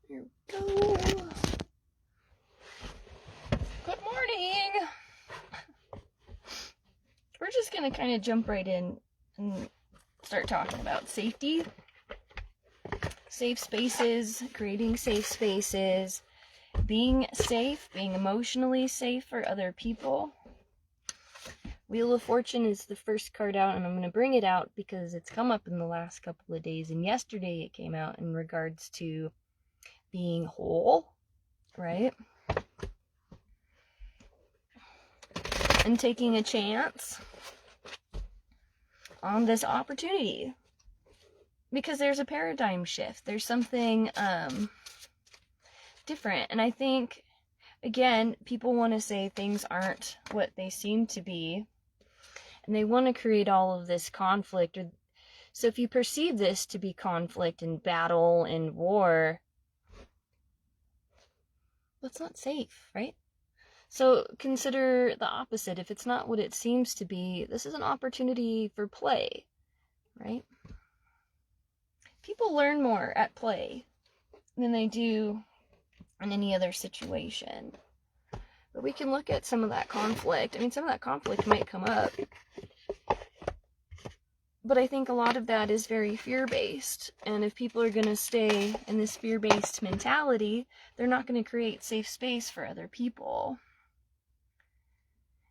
Here we go. Good morning. We're just going to kind of jump right in and start talking about safety. Safe spaces, creating safe spaces, being safe, being emotionally safe for other people. Wheel of Fortune is the first card out, and I'm going to bring it out because it's come up in the last couple of days, and yesterday it came out in regards to being whole, right? And taking a chance on this opportunity. Because there's a paradigm shift. There's something different. And I think, again, people want to say things aren't what they seem to be. And they want to create all of this conflict. So if you perceive this to be conflict and battle and war, that's not safe, right? So consider the opposite. If it's not what it seems to be, this is an opportunity for play, right? People learn more at play than they do in any other situation. But we can look at some of that conflict. I mean, some of that conflict might come up. But I think a lot of that is very fear-based. And if people are going to stay in this fear-based mentality, they're not going to create safe space for other people.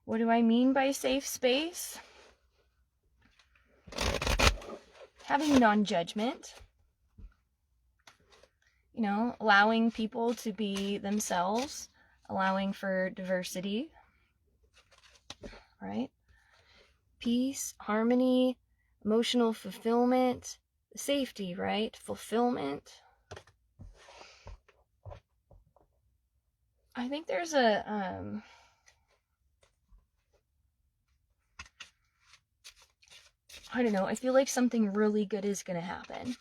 What do I mean by safe space? Having non-judgment. You know, allowing people to be themselves, allowing for diversity, right? Peace, harmony, emotional fulfillment, safety, right? Fulfillment. I think there's a, I don't know, I feel like something really good is going to happen.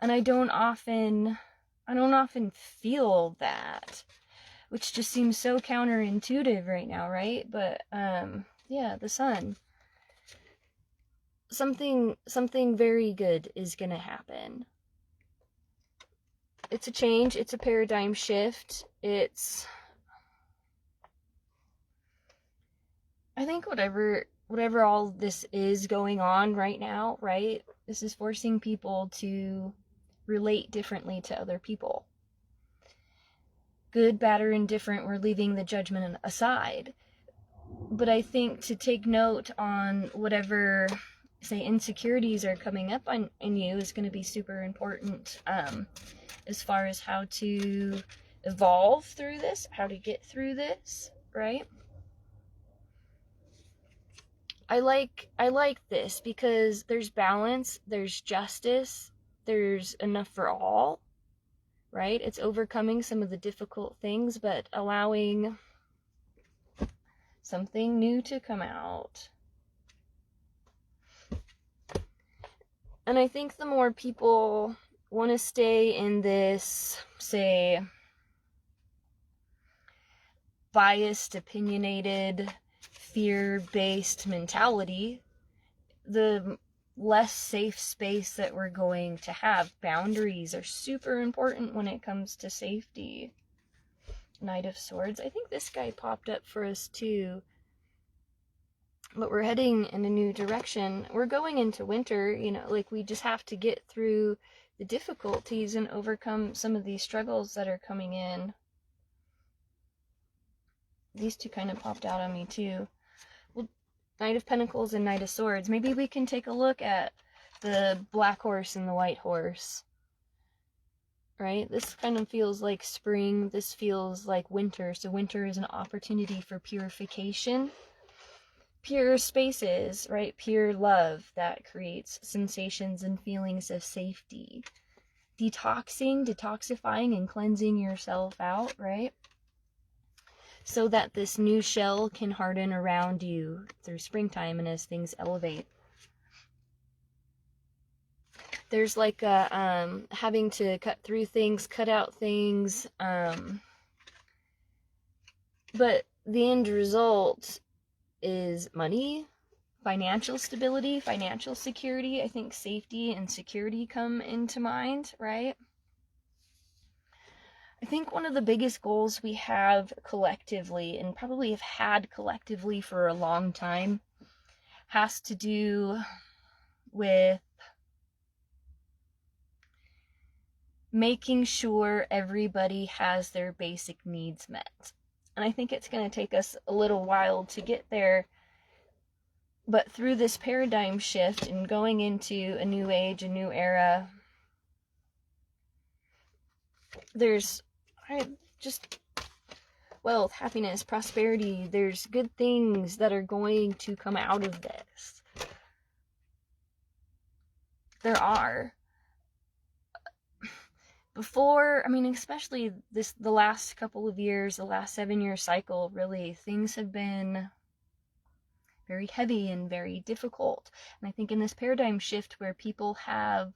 And I don't often feel that, which just seems so counterintuitive right now, right? But, yeah, the sun. Something very good is gonna happen. It's a change, it's a paradigm shift, I think whatever all this is going on right now, right? This is forcing people to relate differently to other people. Good, bad, or indifferent, we're leaving the judgment aside. But I think to take note on whatever, say, insecurities are coming up in you is going to be super important as far as how to evolve through this, how to get through this, right? I like this because there's balance, there's justice, there's enough for all, right? It's overcoming some of the difficult things, but allowing something new to come out. And I think the more people want to stay in this, say, biased, opinionated, fear-based mentality, the less safe space that we're going to have. Boundaries are super important when it comes to safety. Knight of Swords. I think this guy popped up for us too. But we're heading in a new direction. We're going into winter, you know, like we just have to get through the difficulties and overcome some of these struggles that are coming in. These two kind of popped out on me too. Well, Knight of Pentacles and Knight of Swords. Maybe we can take a look at the black horse and the white horse. Right? This kind of feels like spring. This feels like winter. So winter is an opportunity for purification. Pure spaces, right? Pure love that creates sensations and feelings of safety. Detoxifying, and cleansing yourself out, right? So that this new shell can harden around you through springtime and as things elevate. There's like a, having to cut through things, cut out things, but the end result is money, financial stability, financial security. I think safety and security come into mind, right? I think one of the biggest goals we have collectively, and probably have had collectively for a long time, has to do with making sure everybody has their basic needs met. And I think it's going to take us a little while to get there. But through this paradigm shift and going into a new age, a new era, there's just wealth, happiness, prosperity. There's good things that are going to come out of this. There are. Before, I mean, especially the last couple of years, the last 7-year cycle, really, things have been very heavy and very difficult. And I think in this paradigm shift where people have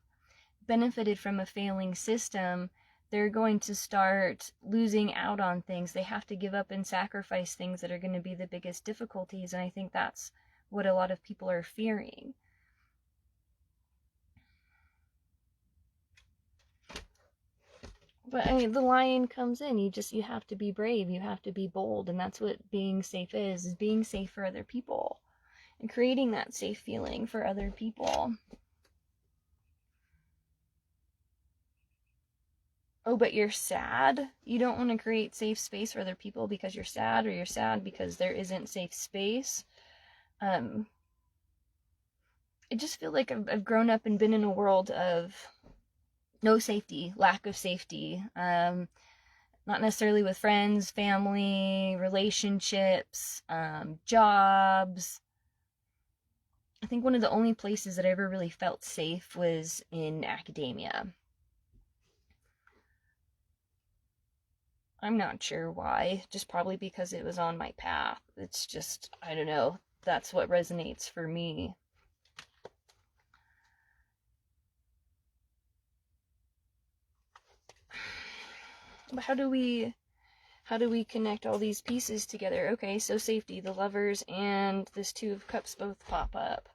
benefited from a failing system, they're going to start losing out on things. They have to give up and sacrifice things that are going to be the biggest difficulties. And I think that's what a lot of people are fearing. But I mean, the lion comes in. You have to be brave. You have to be bold. And that's what being safe is being safe for other people and creating that safe feeling for other people. Oh, but you're sad? You don't want to create safe space for other people because you're sad, or you're sad because there isn't safe space. I just feel like I've grown up and been in a world of no safety, lack of safety. Not necessarily with friends, family, relationships, jobs. I think one of the only places that I ever really felt safe was in academia. I'm not sure why, just probably because it was on my path. It's just, I don't know, that's what resonates for me. But how do we connect all these pieces together? Okay, so safety, the Lovers, and this Two of Cups both pop up.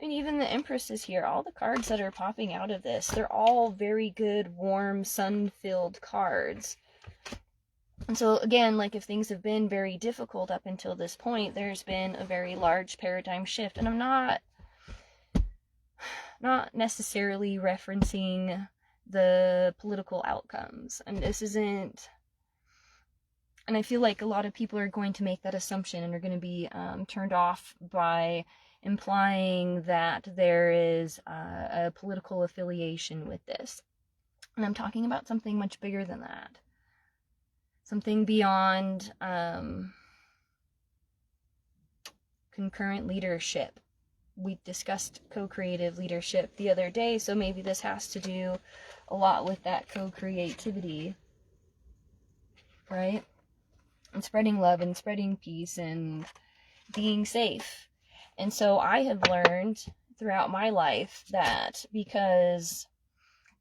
And even the Empress is here. All the cards that are popping out of this, they're all very good, warm, sun-filled cards. And so again, like if things have been very difficult up until this point, there's been a very large paradigm shift. And I'm not necessarily referencing the political outcomes. And this isn't, and I feel like a lot of people are going to make that assumption and are going to be turned off by implying that there is a political affiliation with this. And I'm talking about something much bigger than that. Something beyond concurrent leadership. We discussed co-creative leadership the other day, so maybe this has to do a lot with that co-creativity, right? And spreading love and spreading peace and being safe. And so I have learned throughout my life that because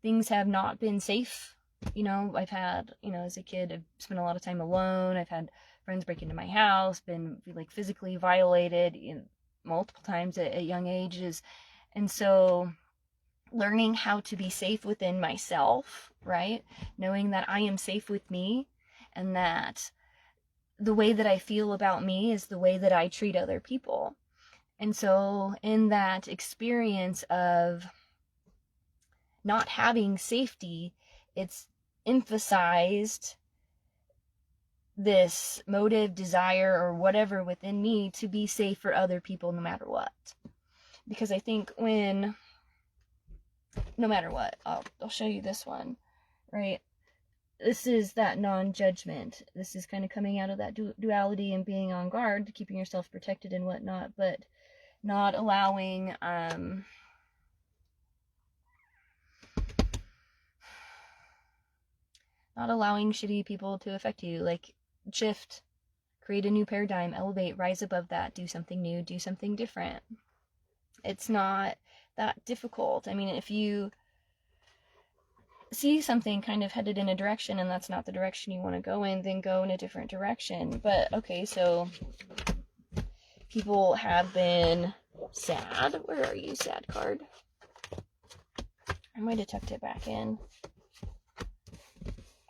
things have not been safe, I've had, as a kid, I've spent a lot of time alone. I've had friends break into my house, been like physically violated multiple times at young ages. And so learning how to be safe within myself, right? Knowing that I am safe with me, and that the way that I feel about me is the way that I treat other people. And so in that experience of not having safety, it's emphasized this motive, desire, or whatever within me to be safe for other people no matter what. Because I think no matter what, I'll show you this one, right? This is that non-judgment. This is kind of coming out of that duality and being on guard, keeping yourself protected and whatnot, but not allowing shitty people to affect you. Like, shift, create a new paradigm, elevate, rise above that, do something new, do something different. It's not that difficult. I mean, if you see something kind of headed in a direction and that's not the direction you want to go in, then go in a different direction. But okay, so people have been sad. Where are you, sad card? I might have tucked it back in.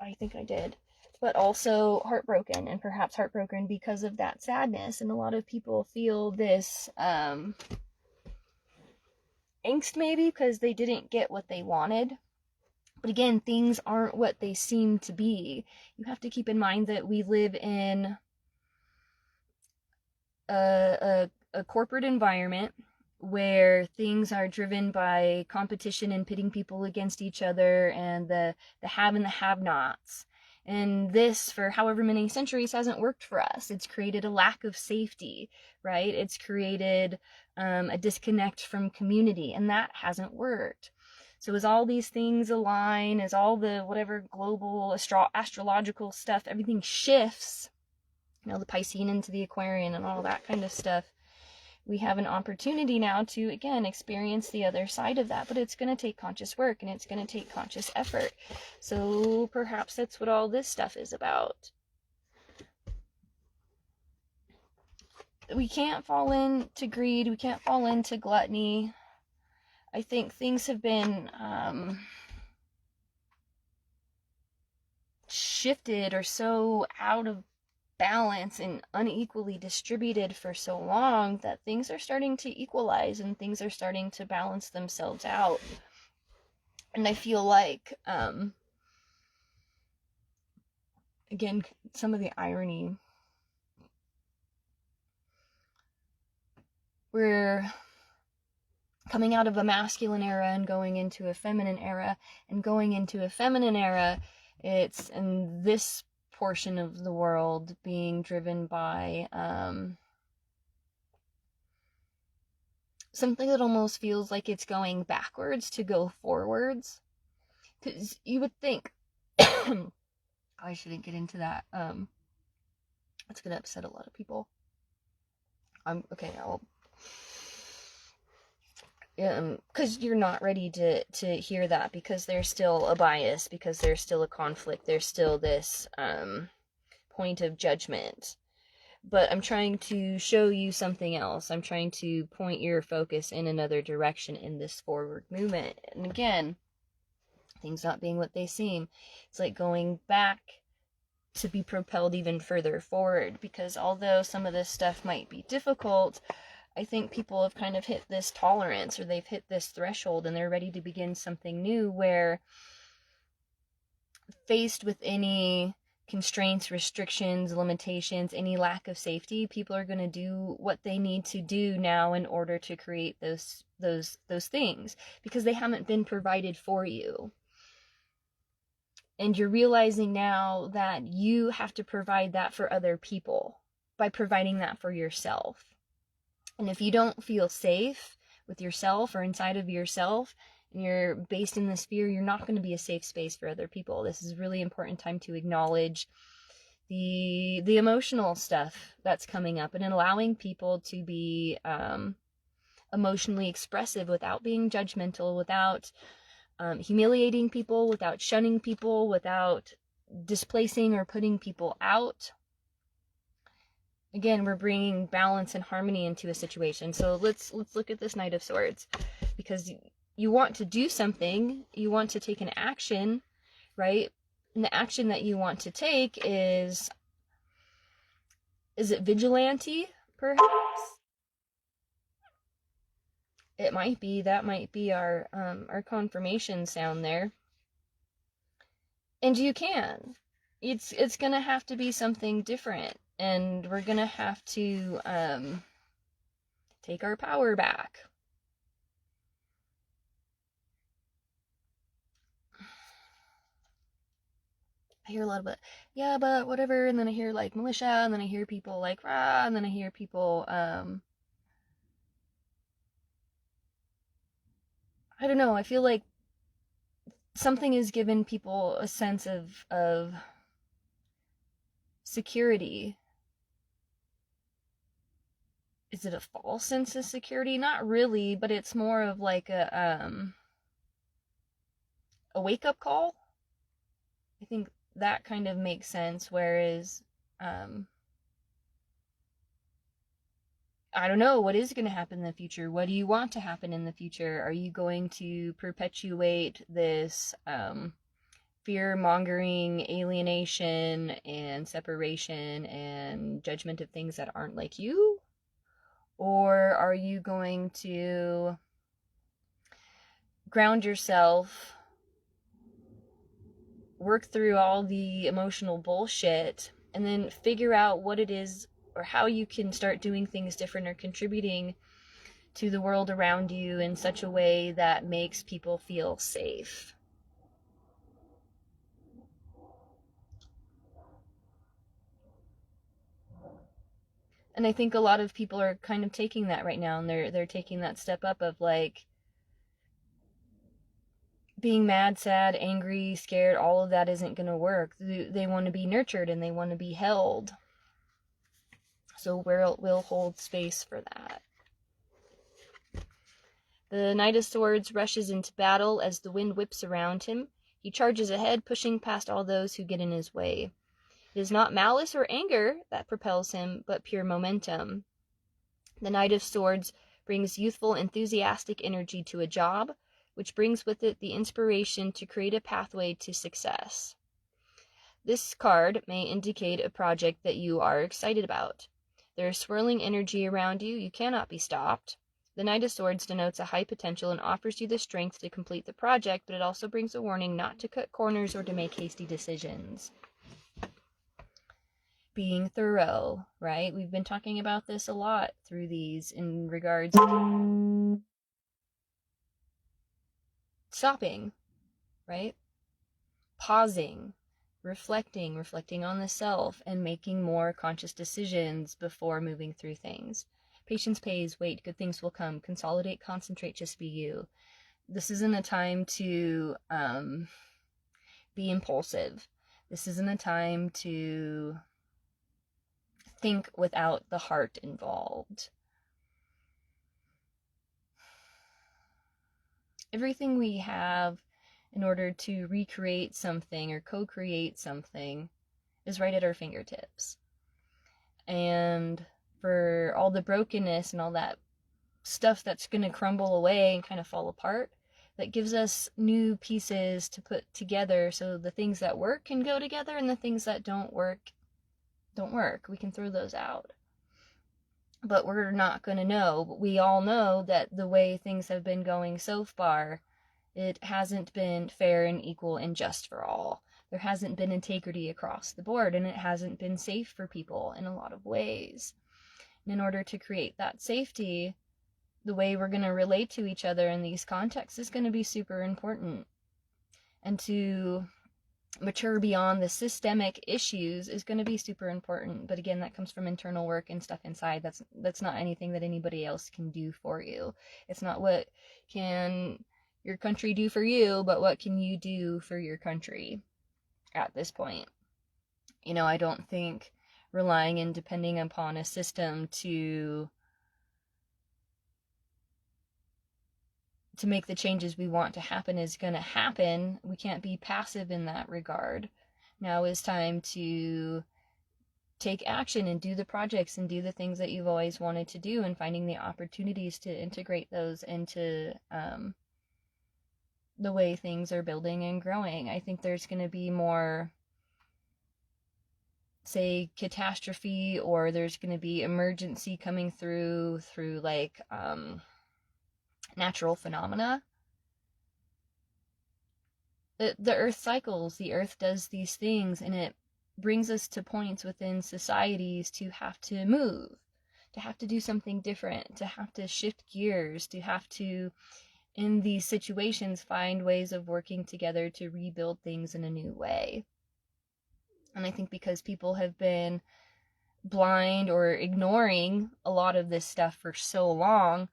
I think I did. But also heartbroken, and perhaps heartbroken because of that sadness. And a lot of people feel this angst maybe because they didn't get what they wanted. But again, things aren't what they seem to be. You have to keep in mind that we live in a corporate environment where things are driven by competition and pitting people against each other, and the have and the have-nots. And this, for however many centuries, hasn't worked for us. It's created a lack of safety, right? It's created a disconnect from community, and that hasn't worked. So as all these things align, as all the whatever global astrological stuff, everything shifts, you know, the Piscean into the Aquarian and all that kind of stuff, we have an opportunity now to, again, experience the other side of that. But it's going to take conscious work, and it's going to take conscious effort. So perhaps that's what all this stuff is about. We can't fall into greed. We can't fall into gluttony. I think things have been shifted or so out of balance and unequally distributed for so long that things are starting to equalize and things are starting to balance themselves out. And I feel like, again, some of the irony, we're coming out of a masculine era and going into a feminine era, and going into a feminine era, it's in this portion of the world being driven by something that almost feels like it's going backwards to go forwards. Because you would think, I shouldn't get into that. It's gonna upset a lot of people. Okay. Because you're not ready to hear that, because there's still a bias, because there's still a conflict, there's still this point of judgment. But I'm trying to show you something else. I'm trying to point your focus in another direction in this forward movement. And again, things not being what they seem, it's like going back to be propelled even further forward, because although some of this stuff might be difficult, I think people have kind of hit this tolerance, or they've hit this threshold, and they're ready to begin something new, where faced with any constraints, restrictions, limitations, any lack of safety, people are going to do what they need to do now in order to create those things, because they haven't been provided for you. And you're realizing now that you have to provide that for other people by providing that for yourself. And if you don't feel safe with yourself or inside of yourself, and you're based in this fear, you're not going to be a safe space for other people. This is a really important time to acknowledge the emotional stuff that's coming up, and in allowing people to be emotionally expressive without being judgmental, without humiliating people, without shunning people, without displacing or putting people out. Again, we're bringing balance and harmony into a situation. So let's look at this Knight of Swords, because you want to do something, you want to take an action, right? And the action that you want to take is it vigilante, perhaps? It might be. That might be our confirmation sound there. And you can. It's gonna have to be something different, and we're gonna have to take our power back. I hear a lot of, yeah, but whatever, and then I hear like militia, and then I hear people like rah, and then I hear people I don't know, I feel like something has given people a sense of security. Is it a false sense of security? Not really, but it's more of like a wake-up call. I think that kind of makes sense, whereas I don't know, what is going to happen in the future? What do you want to happen in the future? Are you going to perpetuate this fear-mongering alienation and separation and judgment of things that aren't like you? Or are you going to ground yourself, work through all the emotional bullshit, and then figure out what it is or how you can start doing things different or contributing to the world around you in such a way that makes people feel safe? And I think a lot of people are kind of taking that right now, and they're taking that step up of like being mad, sad, angry, scared. All of that isn't going to work. They want to be nurtured and they want to be held. So we'll hold space for that. The Knight of Swords rushes into battle as the wind whips around him. He charges ahead, pushing past all those who get in his way. It is not malice or anger that propels him, but pure momentum. The Knight of Swords brings youthful, enthusiastic energy to a job, which brings with it the inspiration to create a pathway to success. This card may indicate a project that you are excited about. There is swirling energy around you. You cannot be stopped. The Knight of Swords denotes a high potential and offers you the strength to complete the project, but it also brings a warning not to cut corners or to make hasty decisions. Being thorough, right? We've been talking about this a lot through these in regards to stopping, right? Pausing, reflecting on the self, and making more conscious decisions before moving through things. Patience pays, wait, good things will come. Consolidate, concentrate, just be you. This isn't a time to be impulsive. This isn't a time to think without the heart involved. Everything we have in order to recreate something or co-create something is right at our fingertips. And for all the brokenness and all that stuff that's going to crumble away and kind of fall apart, that gives us new pieces to put together so the things that work can go together and the things that don't work. We can throw those out. But we're not going to know. But we all know that the way things have been going so far, it hasn't been fair and equal and just for all. There hasn't been integrity across the board, and it hasn't been safe for people in a lot of ways. And in order to create that safety, the way we're going to relate to each other in these contexts is going to be super important. And to mature beyond the systemic issues is going to be super important. But again, that comes from internal work and stuff inside. That's not anything that anybody else can do for you. It's not what can your country do for you, but what can you do for your country at this point. I don't think relying and depending upon a system to make the changes we want to happen is going to happen. We can't be passive in that regard. Now is time to take action and do the projects and do the things that you've always wanted to do, and finding the opportunities to integrate those into the way things are building and growing. I think there's going to be more, say, catastrophe, or there's going to be emergency coming through like natural phenomena. The earth cycles, the earth does these things, and it brings us to points within societies to have to move, to have to do something different, to have to shift gears, to have to, in these situations, find ways of working together to rebuild things in a new way. And I think because people have been blind or ignoring a lot of this stuff for so long,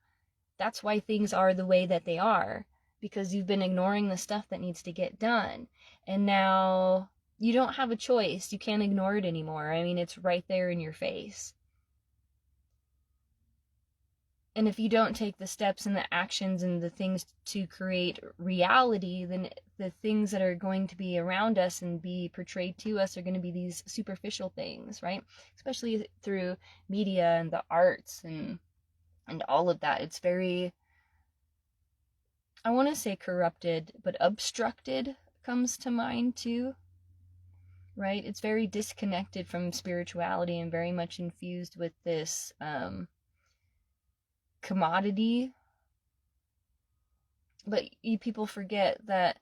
that's why things are the way that they are, because you've been ignoring the stuff that needs to get done. And now you don't have a choice. You can't ignore it anymore. I mean, it's right there in your face. And if you don't take the steps and the actions and the things to create reality, then the things that are going to be around us and be portrayed to us are going to be these superficial things, right? Especially through media and the arts and all of that. It's very, I want to say corrupted, but obstructed comes to mind too, right? It's very disconnected from spirituality and very much infused with this commodity. But people forget that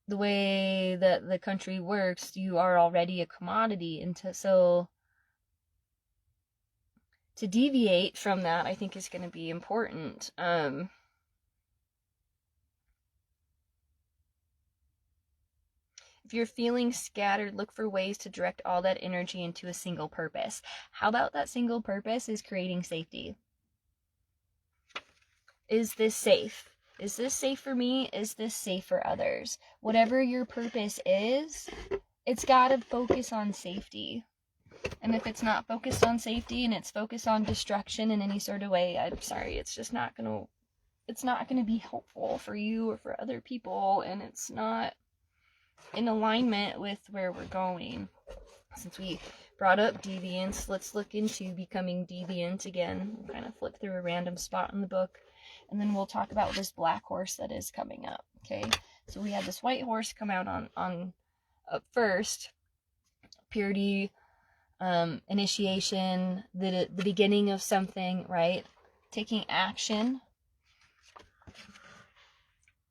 the way that the country works, you are already a commodity. And so to deviate from that, I think is going to be important. If you're feeling scattered, look for ways to direct all that energy into a single purpose. How about that single purpose is creating safety? Is this safe? Is this safe for me? Is this safe for others? Whatever your purpose is, it's got to focus on safety. And if it's not focused on safety and it's focused on destruction in any sort of way, I'm sorry, it's just not going to be helpful for you or for other people, and it's not in alignment with where we're going. Since we brought up deviance, let's look into becoming deviant again. We'll kind of flip through a random spot in the book, and then we'll talk about this black horse that is coming up. Okay, so we had this white horse come out on up first. Purity, initiation, the beginning of something, right? Taking action.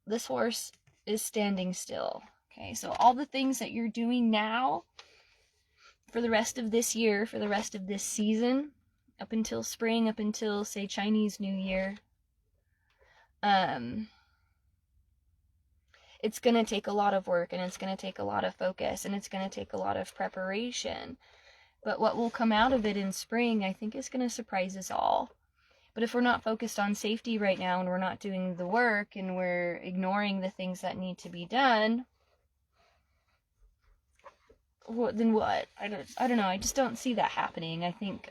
This horse is standing still. Okay, so all the things that you're doing now for the rest of this year, for the rest of this season, up until spring, up until, say, Chinese New Year, it's going to take a lot of work, and it's going to take a lot of focus, and it's going to take a lot of preparation. But what will come out of it in spring, I think, is going to surprise us all. But if we're not focused on safety right now, and we're not doing the work, and we're ignoring the things that need to be done, then what? I don't know. I just don't see that happening. I think,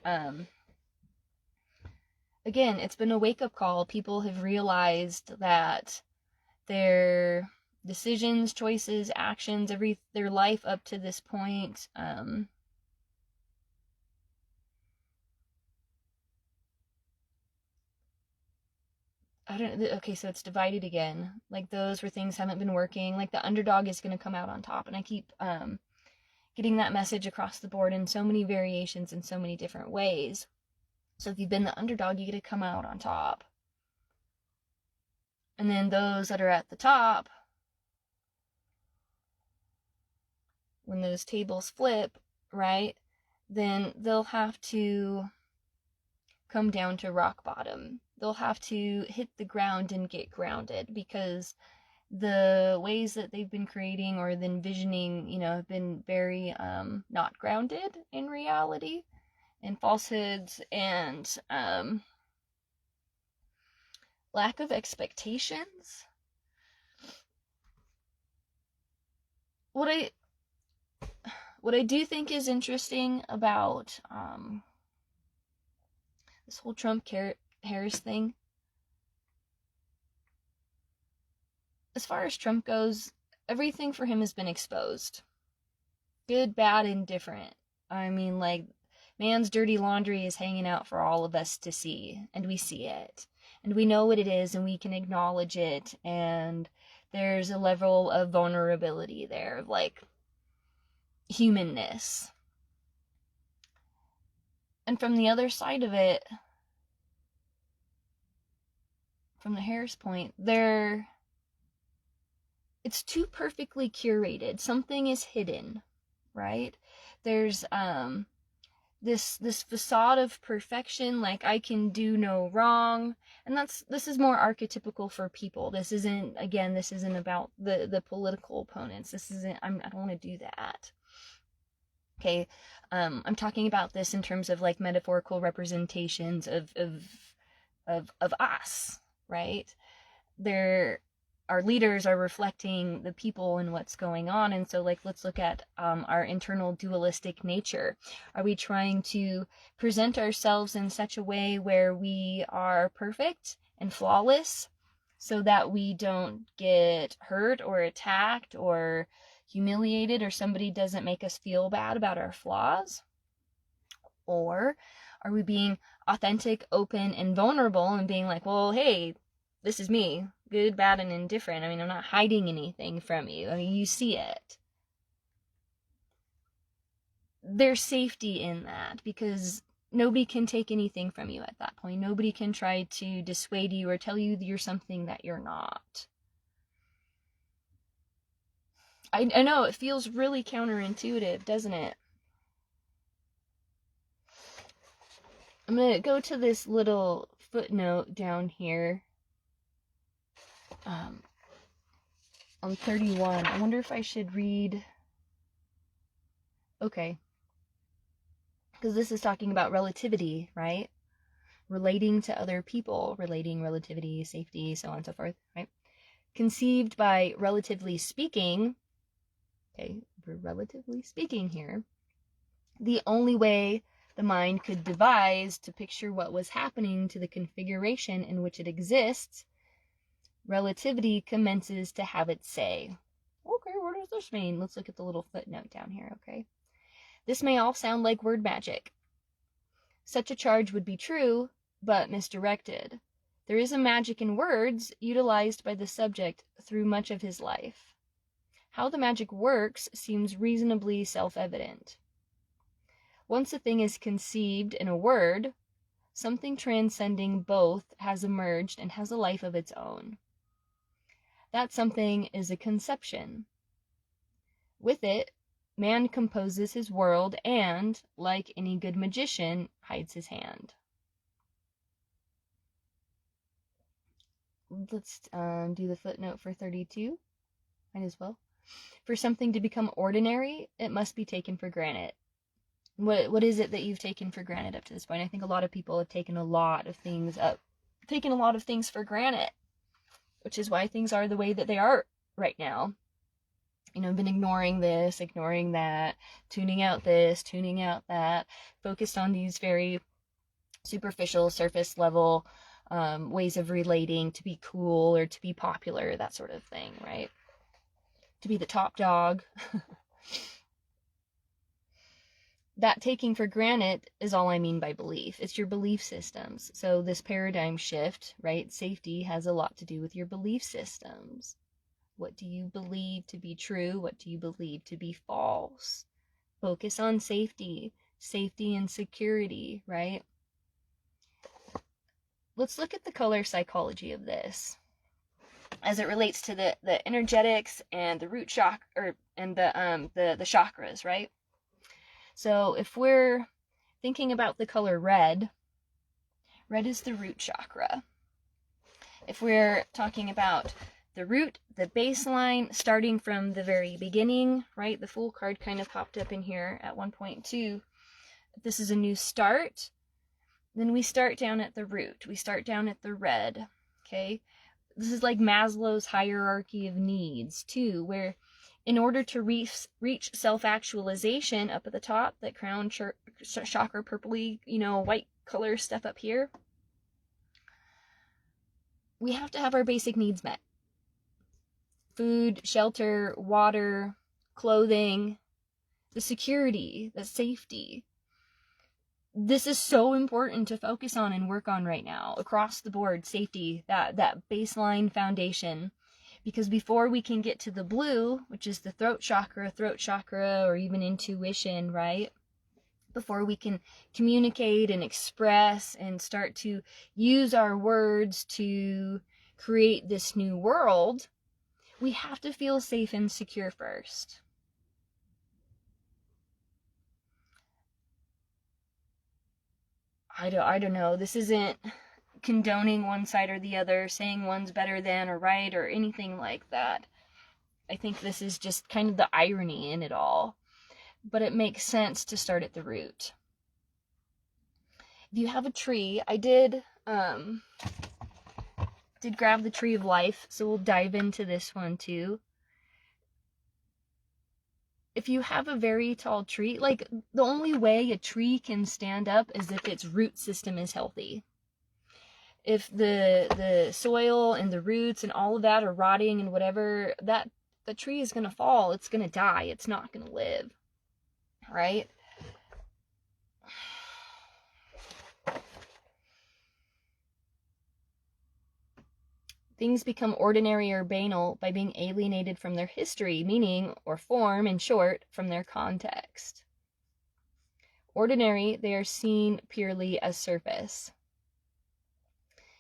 again, it's been a wake-up call. People have realized that their decisions, choices, actions, their life up to this point, okay, so it's divided again. Like, those where things haven't been working, like the underdog is going to come out on top. And I keep getting that message across the board in so many variations in so many different ways. So if you've been the underdog, you get to come out on top. And then those that are at the top, when those tables flip, right, then they'll have to come down to rock bottom. They'll have to hit the ground and get grounded, because the ways that they've been creating or envisioning, have been very not grounded in reality, and falsehoods, and lack of expectations. What I do think is interesting about this whole Trump-Harris thing, as far as Trump goes, everything for him has been exposed. Good, bad, indifferent. I mean, like, man's dirty laundry is hanging out for all of us to see, and we see it. And we know what it is, and we can acknowledge it, and there's a level of vulnerability there, of, like, humanness. And from the other side of it, from the Harris point, it's too perfectly curated. Something is hidden, right? There's this facade of perfection, like, I can do no wrong. And this is more archetypical for people. This isn't about the political opponents. I don't want to do that. Okay, I'm talking about this in terms of, like, metaphorical representations of us, right? Our leaders are reflecting the people and what's going on. And so, like, let's look at our internal dualistic nature. Are we trying to present ourselves in such a way where we are perfect and flawless so that we don't get hurt or attacked or humiliated, or somebody doesn't make us feel bad about our flaws? Or are we being authentic, open, and vulnerable, and being like, well, hey, this is me. good, bad, and indifferent. I mean, I'm not hiding anything from you. I mean, you see it. There's safety in that because nobody can take anything from you at that point. Nobody can try to dissuade you or tell you you're something that you're not. I know it feels really counterintuitive, doesn't it? I'm going to go to this little footnote down here on 31. I wonder if I should read. Okay. Because this is talking about relativity, right? Relating to other people, relating relativity, safety, so on and so forth, right? Conceived by relatively speaking, okay, we're relatively speaking here, the only way the mind could devise to picture what was happening to the configuration in which it exists, relativity commences to have its say. Okay, what does this mean? Let's look at the little footnote down here, okay? This may all sound like word magic. Such a charge would be true, but misdirected. There is a magic in words utilized by the subject through much of his life. How the magic works seems reasonably self-evident. Once a thing is conceived in a word, something transcending both has emerged and has a life of its own. That something is a conception. With it, man composes his world and, like any good magician, hides his hand. Let's do the footnote for 32. Might as well. For something to become ordinary, it must be taken for granted. What is it that you've taken for granted up to this point? I think a lot of people have taken a lot of things for granted, which is why things are the way that they are right now. You know, been ignoring this, ignoring that, tuning out this, tuning out that, focused on these very superficial, surface level ways of relating to be cool or to be popular, that sort of thing, right? To be the top dog. That taking for granted is all I mean by belief. It's your belief systems. So this paradigm shift, right? Safety has a lot to do with your belief systems. What do you believe to be true? What do you believe to be false? Focus on safety and security, right? Let's look at the color psychology of this as it relates to the energetics and the root chakra and the chakras, right? So if we're thinking about the color red is the root chakra. If we're talking about the root, the baseline, starting from the very beginning, right? The Fool card kind of popped up in here at 1.2. This is a new start. Then we start down at the root. We start down at the red, okay? This is like Maslow's hierarchy of needs, too, where in order to reach self-actualization up at the top, that crown chakra, purpley, white color stuff up here, we have to have our basic needs met. Food, shelter, water, clothing, the security, the safety. This is so important to focus on and work on right now, across the board, safety, that baseline foundation. Because before we can get to the blue, which is the throat chakra, or even intuition, right? Before we can communicate and express and start to use our words to create this new world, we have to feel safe and secure first. I don't know. This isn't condoning one side or the other, saying one's better than or right or anything like that. I think this is just kind of the irony in it all. But it makes sense to start at the root. If you have a tree, I did grab the tree of life, so we'll dive into this one too. If you have a very tall tree, like the only way a tree can stand up is if its root system is healthy. If the soil and the roots and all of that are rotting and whatever, that the tree is going to fall. It's going to die. It's not going to live. Right? Things become ordinary or banal by being alienated from their history, meaning, or form, in short, from their context. Ordinary, they are seen purely as surface.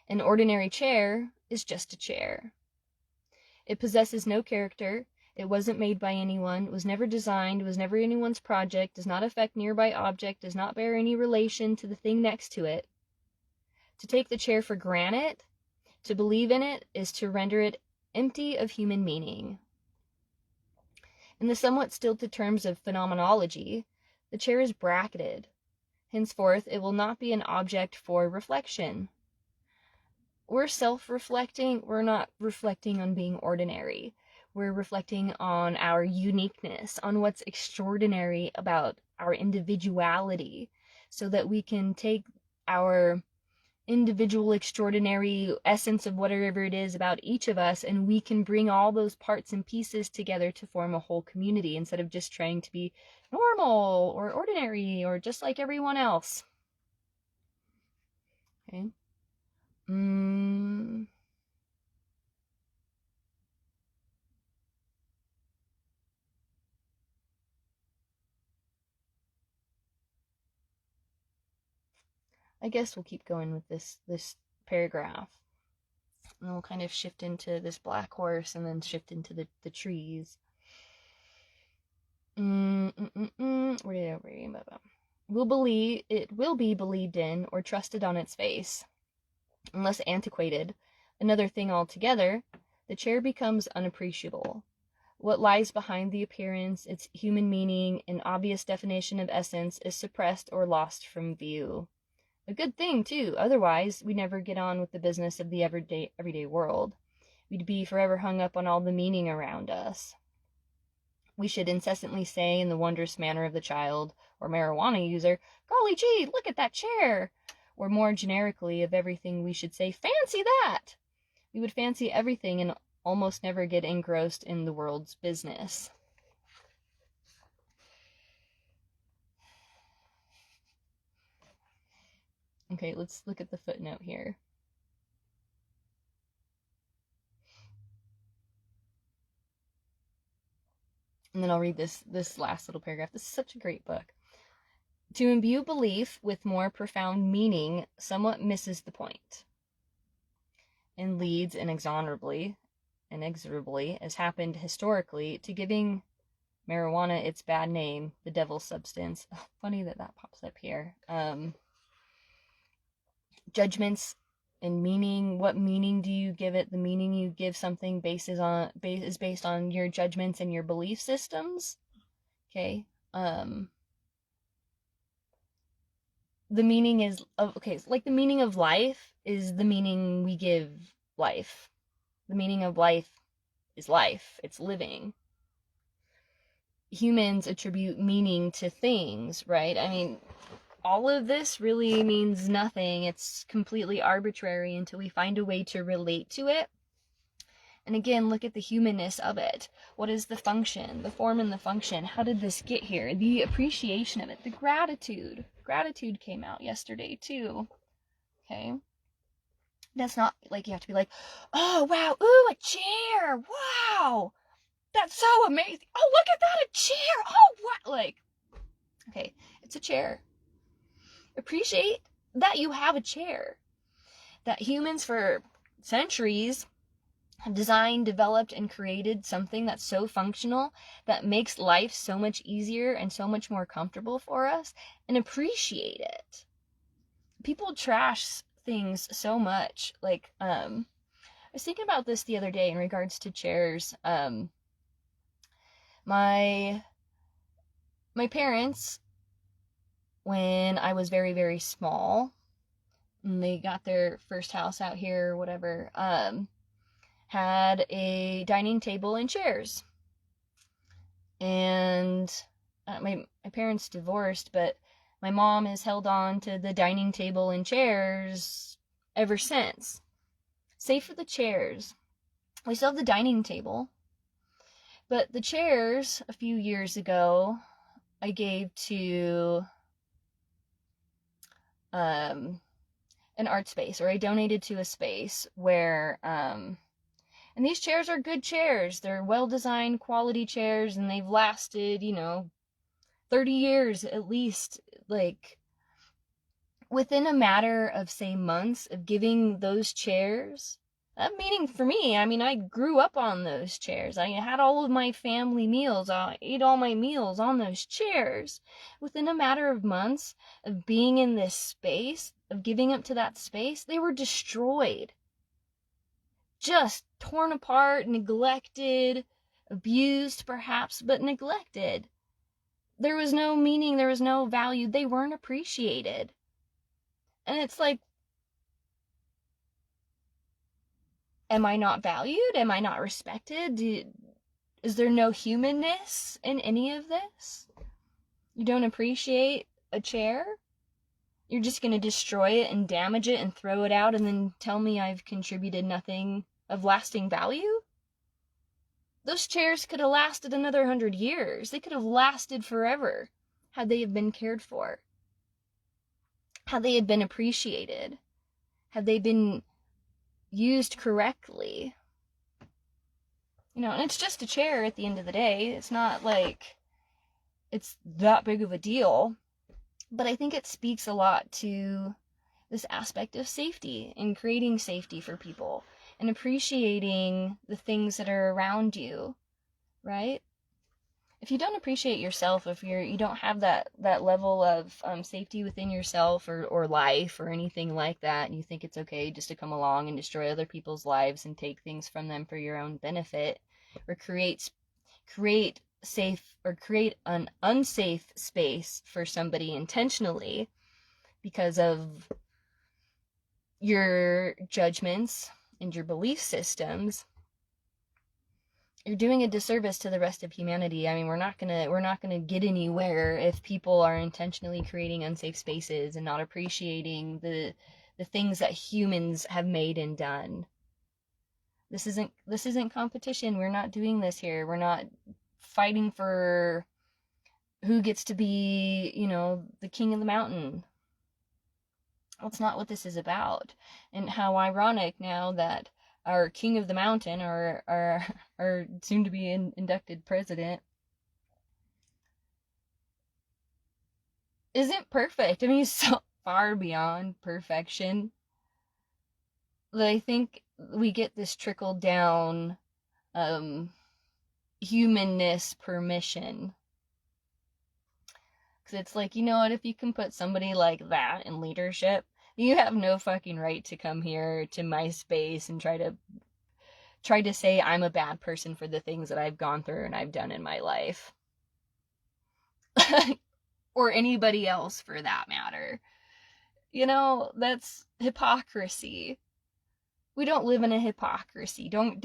An ordinary chair is just a chair. It possesses no character. It wasn't made by anyone, was never designed, was never anyone's project, does not affect nearby object, does not bear any relation to the thing next to it. To take the chair for granted, to believe in it, is to render it empty of human meaning. In the somewhat stilted terms of phenomenology, the chair is bracketed. Henceforth, it will not be an object for reflection. We're self-reflecting. We're not reflecting on being ordinary. We're reflecting on our uniqueness, on what's extraordinary about our individuality, so that we can take our individual extraordinary essence of whatever it is about each of us, and we can bring all those parts and pieces together to form a whole community, instead of just trying to be normal or ordinary or just like everyone else. Okay. I guess we'll keep going with this paragraph. And we'll kind of shift into this black horse and then shift into the trees. Where did I read about? It will be believed in or trusted on its face. Unless antiquated, another thing altogether, the chair becomes unappreciable. What lies behind the appearance, its human meaning, and obvious definition of essence is suppressed or lost from view. A good thing, too, otherwise we never get on with the business of the everyday world. We'd be forever hung up on all the meaning around us. We should incessantly say, in the wondrous manner of the child or marijuana user, "Golly gee, look at that chair!" Or more generically of everything, we should say, "Fancy that!" We would fancy everything and almost never get engrossed in the world's business. Okay, let's look at the footnote here. And then I'll read this last little paragraph. This is such a great book. To imbue belief with more profound meaning somewhat misses the point, and leads inexorably, as happened historically, to giving marijuana its bad name, the devil's substance. Oh, funny that pops up here. Judgments and meaning. What meaning do you give it? The meaning you give something is based on your judgments and your belief systems. Okay. The meaning is like the meaning of life is the meaning we give life. The meaning of life is life. It's living. Humans attribute meaning to things, right? I mean, all of this really means nothing. It's completely arbitrary until we find a way to relate to it. And again, look at the humanness of it. What is the function, the form and the function? How did this get here? The appreciation of it, the gratitude. Gratitude came out yesterday too. Okay. That's not like you have to be like, "Oh, wow, ooh, a chair. Wow. That's so amazing. Oh, look at that, a chair. Oh, what?" Like, okay, it's a chair. Appreciate that you have a chair. That humans for centuries have designed, developed, and created something that's so functional that makes life so much easier and so much more comfortable for us, and appreciate it. People trash things so much. Like, I was thinking about this the other day in regards to chairs. My parents, when I was very, very small, and they got their first house out here or whatever, had a dining table and chairs. And my parents divorced, but my mom has held on to the dining table and chairs ever since. Save for the chairs. We still have the dining table. But the chairs, a few years ago, I gave to an art space, or I donated to a space where And these chairs are good chairs. They're well-designed, quality chairs, and they've lasted, 30 years at least. Like, within a matter of, say, months of giving those chairs, that meaning for me, I mean, I grew up on those chairs. I had all of my family meals. I ate all my meals on those chairs. Within a matter of months of being in this space, of giving up to that space, they were destroyed. Just torn apart, neglected, abused perhaps, but neglected. There was no meaning, there was no value. They weren't appreciated. And it's like, am I not valued? Am I not respected? Is there no humanness in any of this? You don't appreciate a chair? You're just going to destroy it and damage it and throw it out and then tell me I've contributed nothing of lasting value? Those chairs could have lasted another 100 years. They could have lasted forever had they have been cared for. Had they had been appreciated. Had they been used correctly. And it's just a chair at the end of the day. It's not like it's that big of a deal. But I think it speaks a lot to this aspect of safety and creating safety for people and appreciating the things that are around you, right? If you don't appreciate yourself, if you don't have that level of safety within yourself or life or anything like that, and you think it's okay just to come along and destroy other people's lives and take things from them for your own benefit, or create an unsafe space for somebody intentionally because of your judgments and your belief systems, you're doing a disservice to the rest of humanity. I mean, we're not gonna get anywhere if people are intentionally creating unsafe spaces and not appreciating the things that humans have made and done. This isn't competition. We're not doing this here. We're not fighting for who gets to be, the king of the mountain. That's not what this is about. And how ironic now that our king of the mountain, our soon to be inducted president, isn't perfect. I mean, he's so far beyond perfection that I think we get this trickle down humanness permission. Because it's like, you know what, if you can put somebody like that in leadership, you have no fucking right to come here to my space and try to say I'm a bad person for the things that I've gone through and I've done in my life. Or anybody else for that matter. That's hypocrisy. We don't live in a hypocrisy. Don't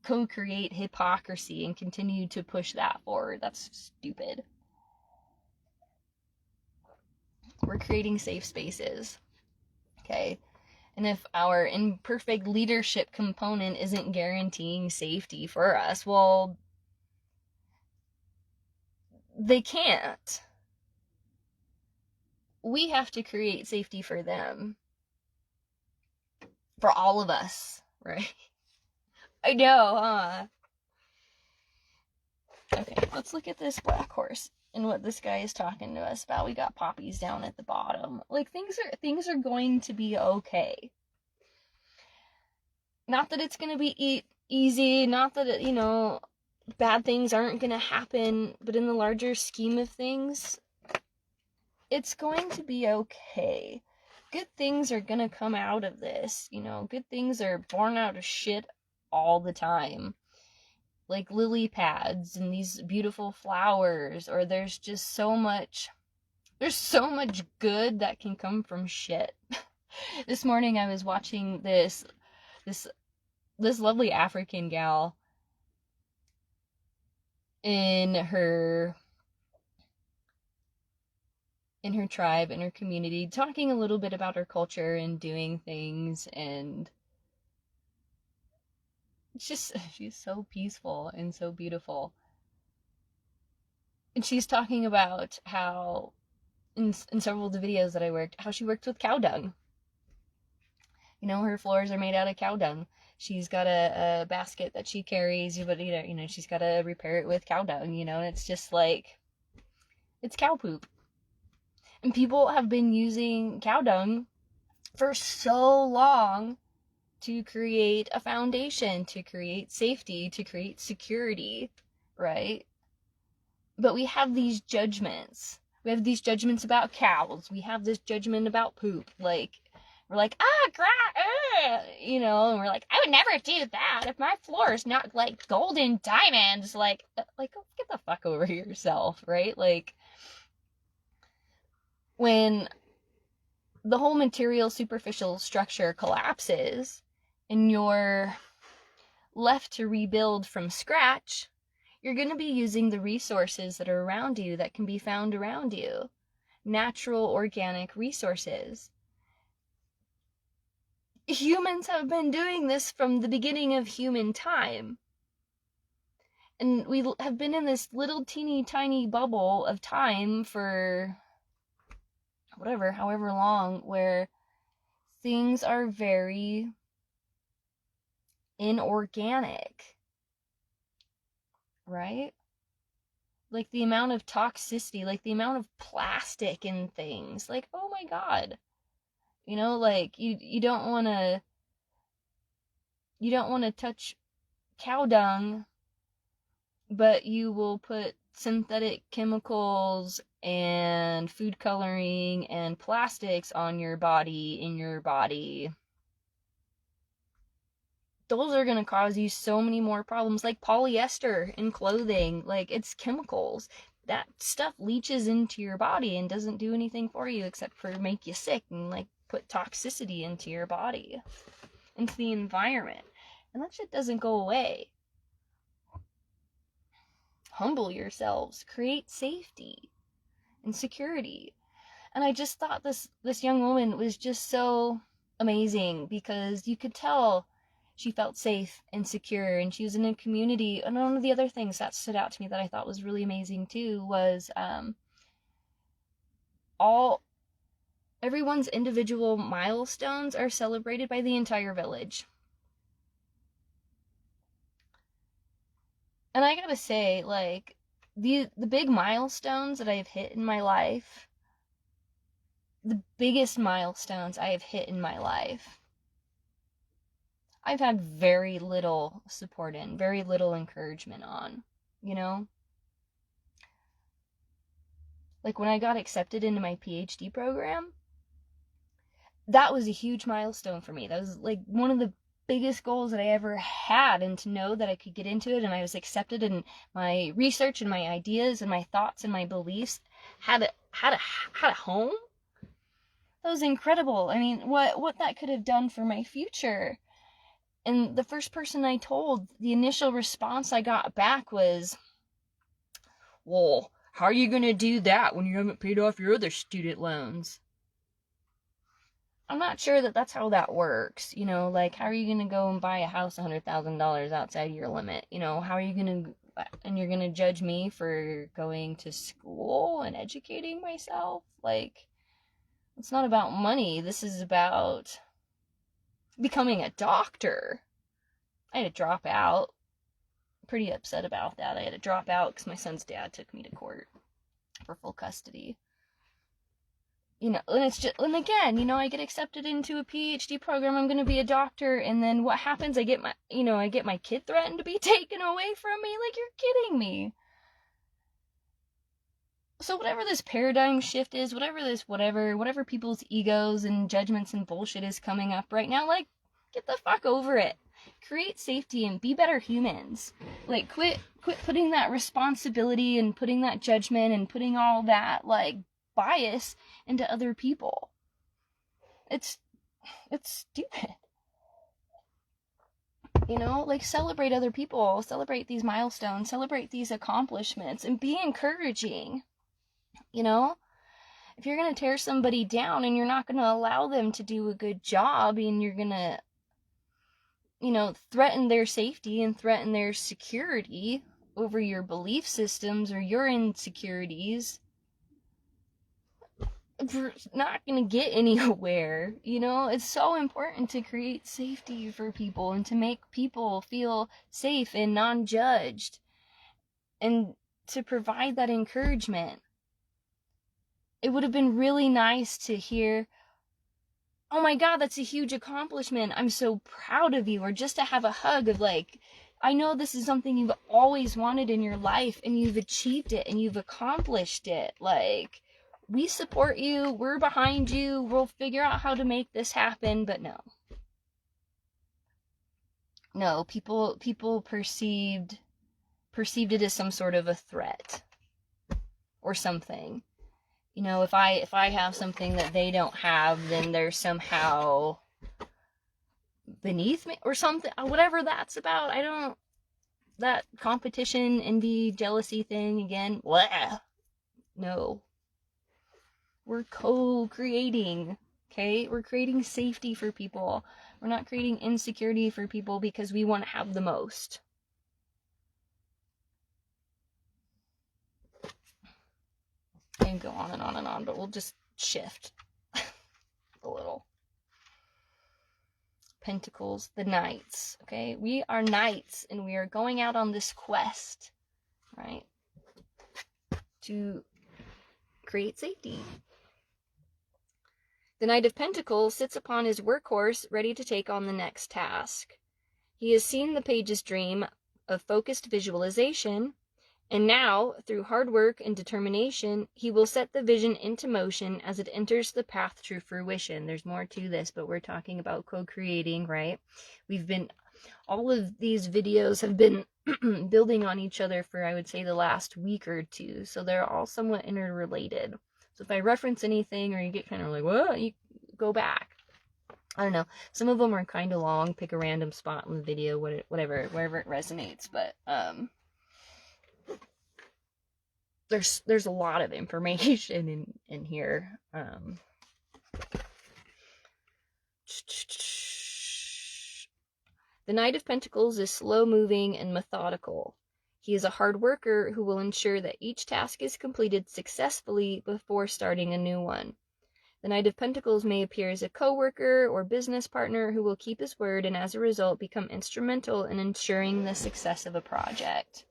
co-create hypocrisy and continue to push that forward. That's stupid. We're creating safe spaces. Okay? And if our imperfect leadership component isn't guaranteeing safety for us, well, they can't. We have to create safety for them. For all of us, right? I know, huh? Okay, let's look at this black horse and what this guy is talking to us about. We got poppies down at the bottom. Like, things are going to be okay. Not that it's going to be easy, not that, bad things aren't going to happen, but in the larger scheme of things, it's going to be okay. Good things are gonna come out of this, good things are born out of shit all the time. Like lily pads and these beautiful flowers, or there's so much good that can come from shit. This morning I was watching this lovely African gal in her tribe, in her community, talking a little bit about her culture and doing things, and she's so peaceful and so beautiful. And she's talking about how in several of the videos that I worked, how she worked with cow dung. You know, her floors are made out of cow dung. She's got a basket that she carries, but she's got to repair it with cow dung, and it's just like, it's cow poop. And people have been using cow dung for so long to create a foundation, to create safety, to create security, right? But we have these judgments. We have these judgments about cows. We have this judgment about poop. Like, we're like, and we're like, I would never do that if my floor is not like golden diamonds. Like, go get the fuck over yourself, right? Like, when the whole material superficial structure collapses and you're left to rebuild from scratch, you're going to be using the resources that are around you, that can be found around you. Natural, organic resources. Humans have been doing this from the beginning of human time. And we have been in this little teeny tiny bubble of time for however long, where things are very inorganic, right? Like the amount of toxicity, like the amount of plastic in things, like, oh my god, like you don't want to touch cow dung, but you will put synthetic chemicals and food coloring and plastics on your body, in your body. Those are going to cause you so many more problems, like polyester in clothing. Like, it's chemicals. That stuff leaches into your body and doesn't do anything for you except for make you sick and like put toxicity into your body, into the environment. And that shit doesn't go away. Humble yourselves, create safety and security. And I just thought this young woman was just so amazing, because you could tell she felt safe and secure, and she was in a community. And one of the other things that stood out to me that I thought was really amazing too was everyone's individual milestones are celebrated by the entire village. And I gotta say, like, the big milestones that I've hit in my life, the biggest milestones I have hit in my life, I've had very little support in, very little encouragement on, Like when I got accepted into my PhD program, that was a huge milestone for me. That was like one of the biggest goals that I ever had, and to know that I could get into it and I was accepted, and my research and my ideas and my thoughts and my beliefs had a home. That was incredible. I mean, what that could have done for my future. And the first person I told, the initial response I got back was, well, how are you going to do that when you haven't paid off your other student loans? I'm not sure that that's how that works. Like, how are you going to go and buy a house $100,000 outside your limit? How are you going to, and you're going to judge me for going to school and educating myself? Like, it's not about money. This is about becoming a doctor. I had to drop out. Pretty upset about that. I had to drop out because my son's dad took me to court for full custody. And it's just, and again, I get accepted into a PhD program, I'm going to be a doctor, and then what happens? I get my kid threatened to be taken away from me. Like, you're kidding me. So whatever this paradigm shift is, whatever people's egos and judgments and bullshit is coming up right now, like, get the fuck over it. Create safety and be better humans. Like, quit putting that responsibility and putting that judgment and putting all that, like, bias into other people. It's stupid. Like, celebrate other people, celebrate these milestones, celebrate these accomplishments, and be encouraging. If you're going to tear somebody down and you're not going to allow them to do a good job, and you're going to, threaten their safety and threaten their security over your belief systems or your insecurities, we're not going to get anywhere. You know, it's so important to create safety for people and to make people feel safe and non-judged and to provide that encouragement. It would have been really nice to hear, oh my God, that's a huge accomplishment. I'm so proud of you. Or just to have a hug of like, I know this is something you've always wanted in your life and you've achieved it and you've accomplished it. Like, we support you. We're behind you. We'll figure out how to make this happen. But no. No, people perceived it as some sort of a threat or something. You know, if I have something that they don't have, then they're somehow beneath me or something, whatever that's about. That competition, envy, jealousy thing again, blah. No. We're co-creating, okay? We're creating safety for people. We're not creating insecurity for people because we want to have the most. And go on and on and on, but we'll just shift a little. Pentacles, the knights, okay? We are knights and we are going out on this quest, right? To create safety. The Knight of Pentacles sits upon his workhorse, ready to take on the next task. He has seen the page's dream of focused visualization, and now, through hard work and determination, he will set the vision into motion as it enters the path to fruition. There's more to this, but we're talking about co-creating, right? All of these videos have been building on each other for, I would say, the last week or two, so they're all somewhat interrelated. So if I reference anything or you get kind of like, what? You go back. I don't know. Some of them are kind of long. Pick a random spot in the video, whatever, wherever it resonates. But there's a lot of information in here. The Knight of Pentacles is slow-moving and methodical. He is a hard worker who will ensure that each task is completed successfully before starting a new one. The Knight of Pentacles may appear as a co-worker or business partner who will keep his word and as a result become instrumental in ensuring the success of a project.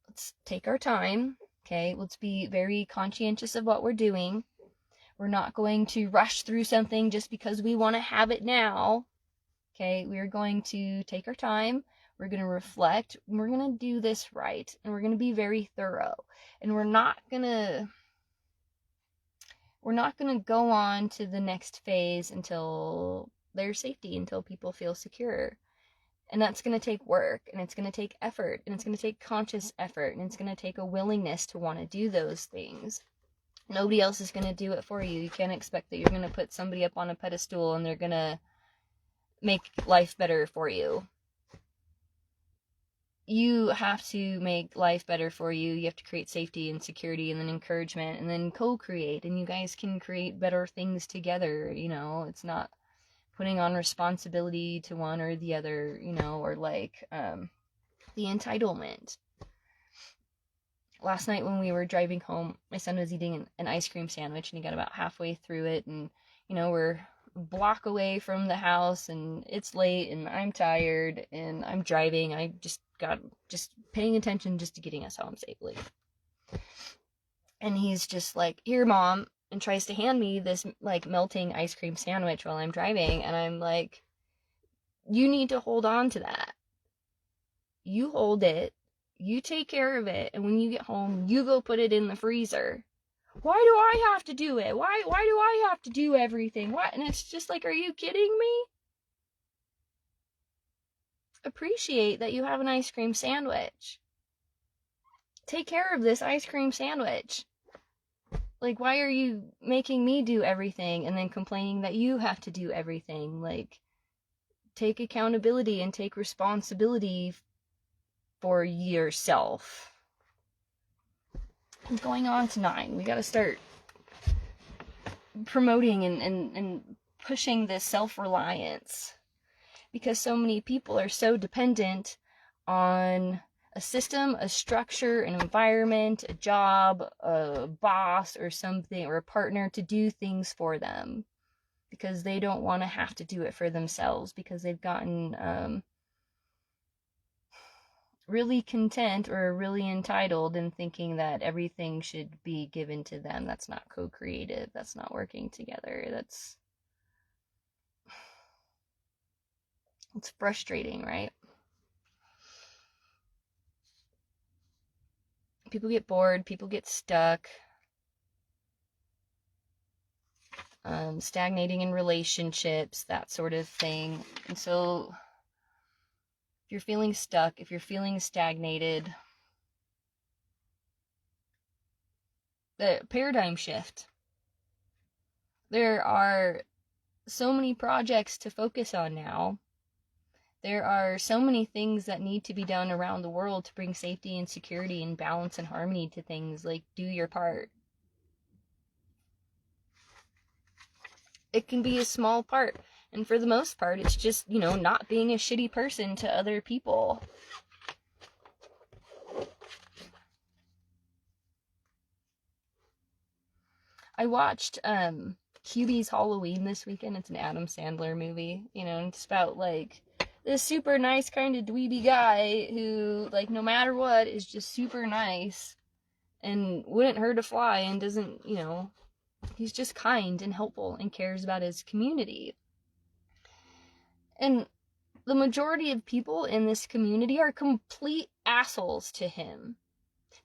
Let's take our time, okay? Let's be very conscientious of what we're doing. We're not going to rush through something just because we want to have it now, okay? We are going to take our time. We're going to reflect. We're going to do this right. And we're going to be very thorough. And we're not going to go on to the next phase until there's safety, until people feel secure. And that's going to take work, and it's going to take effort, and it's going to take conscious effort, and it's going to take a willingness to want to do those things. Nobody else is going to do it for you. You can't expect that you're going to put somebody up on a pedestal and they're going to make life better for you. You have to make life better for you. You have to create safety and security and then encouragement and then co-create. And you guys can create better things together, you know. It's not putting on responsibility to one or the other, you know, or like the entitlement. Last night when we were driving home, my son was eating an ice cream sandwich and he got about halfway through it. And, you know, we're block away from the house and it's late and I'm tired and I'm driving. I just paying attention just to getting us home safely. And he's just like, here, Mom, and tries to hand me this like melting ice cream sandwich while I'm driving. And I'm like, you need to hold on to that. You hold it. You take care of it. And when you get home, you go put it in the freezer. Why do I have to do it? Why do I have to do everything? What? And it's just like, are you kidding me? Appreciate that you have an ice cream sandwich. Take care of this ice cream sandwich. Like, why are you making me do everything and then complaining that you have to do everything? Like, take accountability and take responsibility for yourself. Going on to 9. We got to start promoting and pushing this self-reliance, because so many people are so dependent on a system, a structure, an environment, a job, a boss or something, or a partner to do things for them, because they don't want to have to do it for themselves, because they've gotten really content or really entitled in thinking that everything should be given to them. That's not co-creative. That's not working together. It's frustrating, right? People get bored, people get stuck, stagnating in relationships, that sort of thing. And so if you're feeling stuck, if you're feeling stagnated, the paradigm shift. There are so many projects to focus on now. There are so many things that need to be done around the world to bring safety and security and balance and harmony to things. Like, do your part. It can be a small part, and for the most part, it's just, not being a shitty person to other people. I watched QB's Halloween this weekend. It's an Adam Sandler movie, it's about, like, this super nice kind of dweeby guy who, like, no matter what, is just super nice and wouldn't hurt a fly and doesn't, he's just kind and helpful and cares about his community. And the majority of people in this community are complete assholes to him.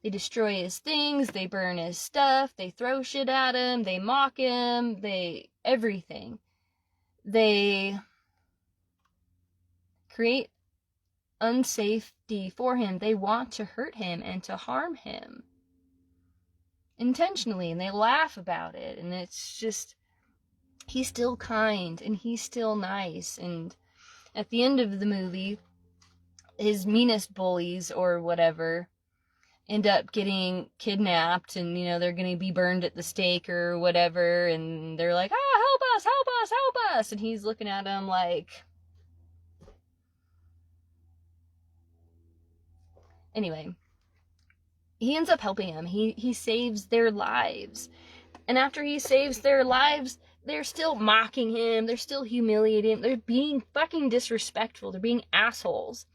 They destroy his things, they burn his stuff, they throw shit at him, they mock him, everything. They create unsafety for him. They want to hurt him and to harm him intentionally, and they laugh about it, and it's just, he's still kind and he's still nice. And at the end of the movie, his meanest bullies or whatever end up getting kidnapped, and they're gonna be burned at the stake or whatever, and they're like, help us, help us, help us, and he's looking at them like, anyway, he ends up helping them. He saves their lives, and after he saves their lives, they're still mocking him, they're still humiliating him, they're being fucking disrespectful, they're being assholes.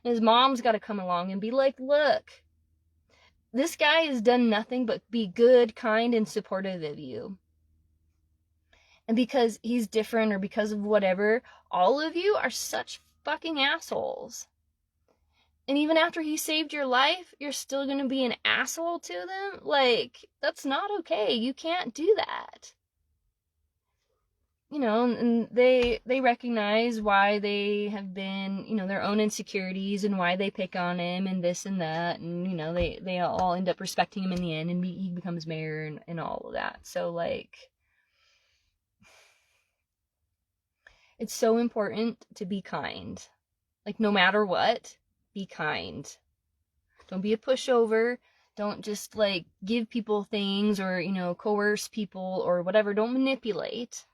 And his mom's got to come along and be like, look, this guy has done nothing but be good, kind, and supportive of you. And because he's different or because of whatever, all of you are such fucking assholes. And even after he saved your life, you're still going to be an asshole to them? Like, that's not okay. You can't do that. And they recognize why they have been, their own insecurities and why they pick on him and this and that. And, they all end up respecting him in the end, and he becomes mayor and all of that. So, like, it's so important to be kind. Like, no matter what, be kind. Don't be a pushover. Don't just, like, give people things or, coerce people or whatever. Don't manipulate.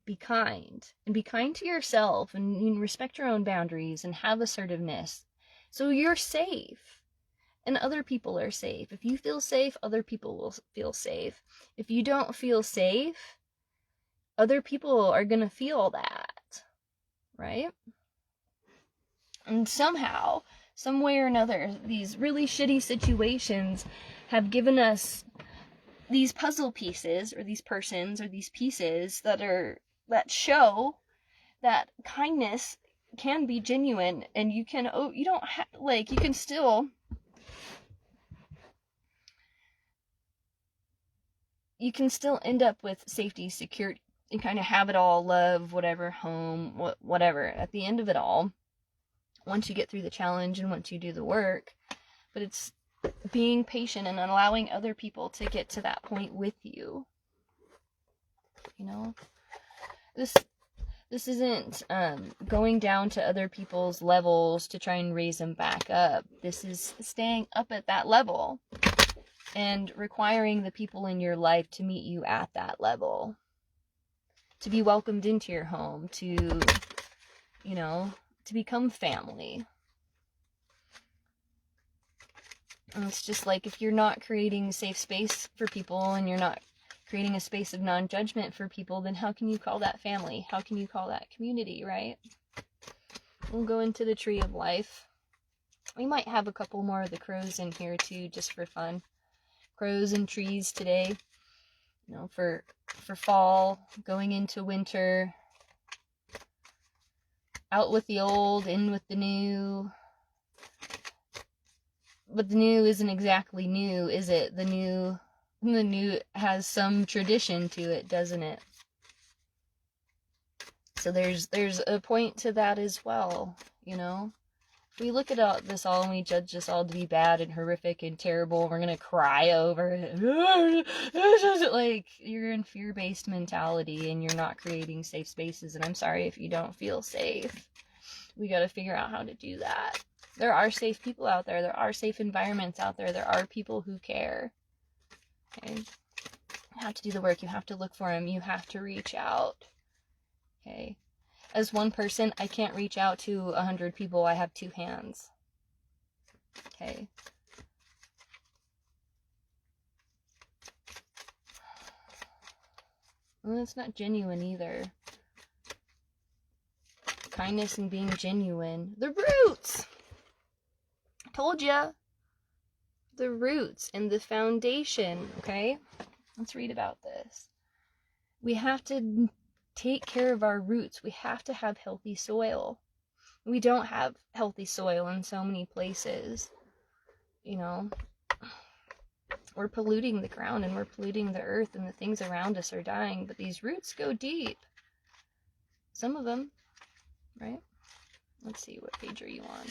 Be kind. And be kind to yourself, and respect your own boundaries and have assertiveness. So you're safe. And other people are safe. If you feel safe, other people will feel safe. If you don't feel safe, other people are going to feel that. Right? And somehow, some way or another, these really shitty situations have given us these puzzle pieces, or these persons, or these pieces that show that kindness can be genuine, and you can still end up with safety, security, and kind of have it all, love, whatever, home, whatever, at the end of it all, once you get through the challenge and once you do the work. But it's being patient and allowing other people to get to that point with you. This isn't going down to other people's levels to try and raise them back up. This is staying up at that level and requiring the people in your life to meet you at that level, to be welcomed into your home, to become family. And it's just like, if you're not creating a safe space for people and you're not creating a space of non-judgment for people, then how can you call that family? How can you call that community, right? We'll go into the tree of life. We might have a couple more of the crows in here too, just for fun. Crows and trees today, you know, for fall, going into winter. Out with the old, in with the new. But the new isn't exactly new, is it? The new has some tradition to it, doesn't it? So there's a point to that as well, you know? If we look at this all and we judge this all to be bad and horrific and terrible, we're gonna cry over it. Like, you're in fear-based mentality and you're not creating safe spaces, and I'm sorry if you don't feel safe. We gotta figure out how to do that. There are safe people out there. There are safe environments out there. There are people who care. Okay? You have to do the work. You have to look for them. You have to reach out. Okay? As one person, I can't reach out to 100 people. I have 2 hands. Okay? Well, it's not genuine either. Kindness and being genuine. The roots! Told ya. The roots and the foundation, okay? Let's read about this. We have to take care of our roots. We have to have healthy soil. We don't have healthy soil in so many places. You know, we're polluting the ground and we're polluting the earth, and the things around us are dying, but these roots go deep. Some of them, right? Let's see, what page are you on?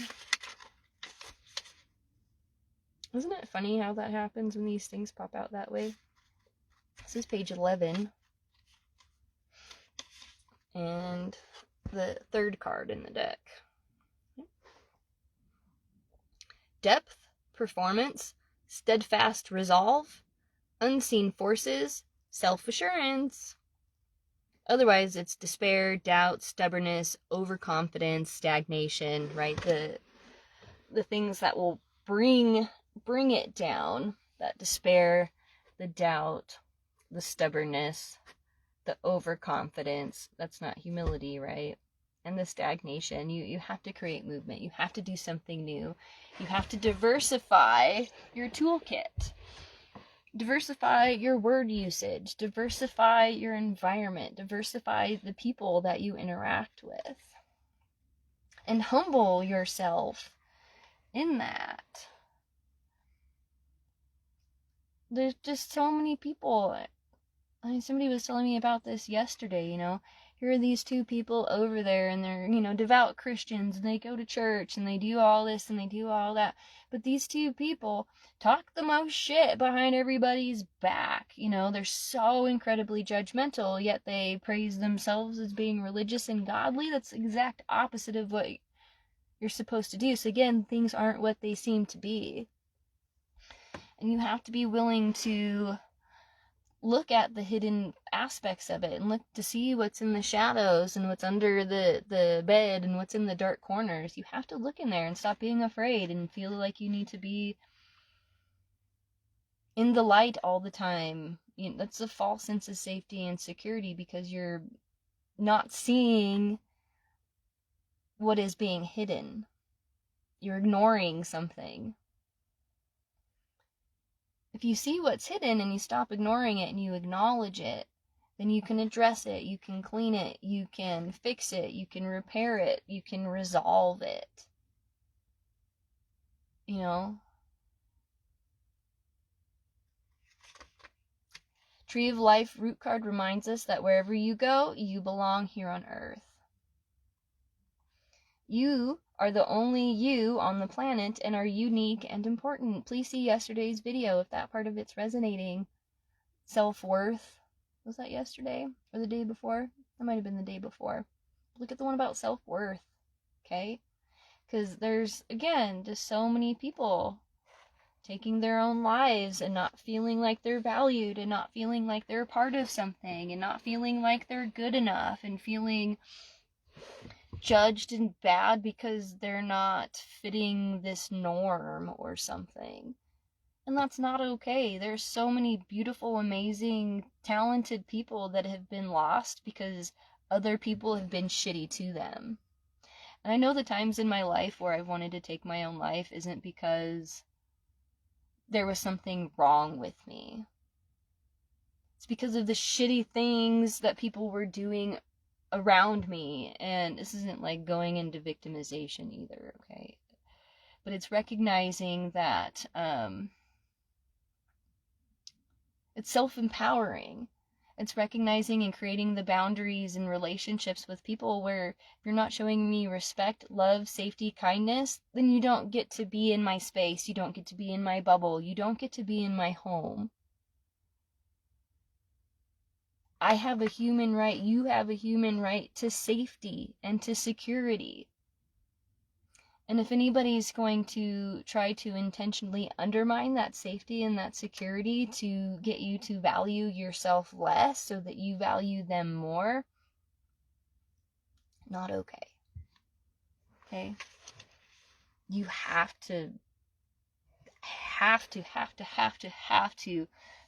Isn't it funny how that happens when these things pop out that way? This is page 11. And the 3rd card in the deck. Depth, performance, steadfast resolve, unseen forces, self-assurance. Otherwise, it's despair, doubt, stubbornness, overconfidence, stagnation, right? The things that will bring it down. That despair, the doubt, the stubbornness, the overconfidence. That's not humility, right? And the stagnation. You have to create movement. You have to do something new. You have to diversify your toolkit. Diversify your word usage. Diversify your environment. Diversify the people that you interact with. And humble yourself in that. There's just so many people. I mean, somebody was telling me about this yesterday, you know. Here are these 2 people over there, and they're, you know, devout Christians, and they go to church, and they do all this, and they do all that. But these 2 people talk the most shit behind everybody's back, you know. They're so incredibly judgmental, yet they praise themselves as being religious and godly. That's the exact opposite of what you're supposed to do. So again, things aren't what they seem to be. And you have to be willing to look at the hidden aspects of it and look to see what's in the shadows and what's under the bed and what's in the dark corners. You have to look in there and stop being afraid and feel like you need to be in the light all the time. You know, that's a false sense of safety and security, because you're not seeing what is being hidden. You're ignoring something. If you see what's hidden and you stop ignoring it and you acknowledge it, then you can address it, you can clean it, you can fix it, you can repair it, you can resolve it. You know? Tree of Life root card reminds us that wherever you go, you belong here on earth. You are the only you on the planet and are unique and important. Please see yesterday's video if that part of it's resonating. Self-worth. Was that yesterday or the day before? That might have been the day before. Look at the one about self-worth, okay? Because there's, again, just so many people taking their own lives and not feeling like they're valued and not feeling like they're a part of something and not feeling like they're good enough and feeling judged and bad because they're not fitting this norm or something. And that's not okay. There's so many beautiful, amazing, talented people that have been lost because other people have been shitty to them. And I know the times in my life where I've wanted to take my own life isn't because there was something wrong with me. It's because of the shitty things that people were doing around me. And this isn't like going into victimization either, okay? But it's recognizing that it's self-empowering. It's recognizing and creating the boundaries and relationships with people where if you're not showing me respect, love, safety, kindness, then you don't get to be in my space. You don't get to be in my bubble. You don't get to be in my home. I have a human right. You have a human right to safety and to security. And if anybody's going to try to intentionally undermine that safety and that security to get you to value yourself less so that you value them more, not okay. Okay? You have to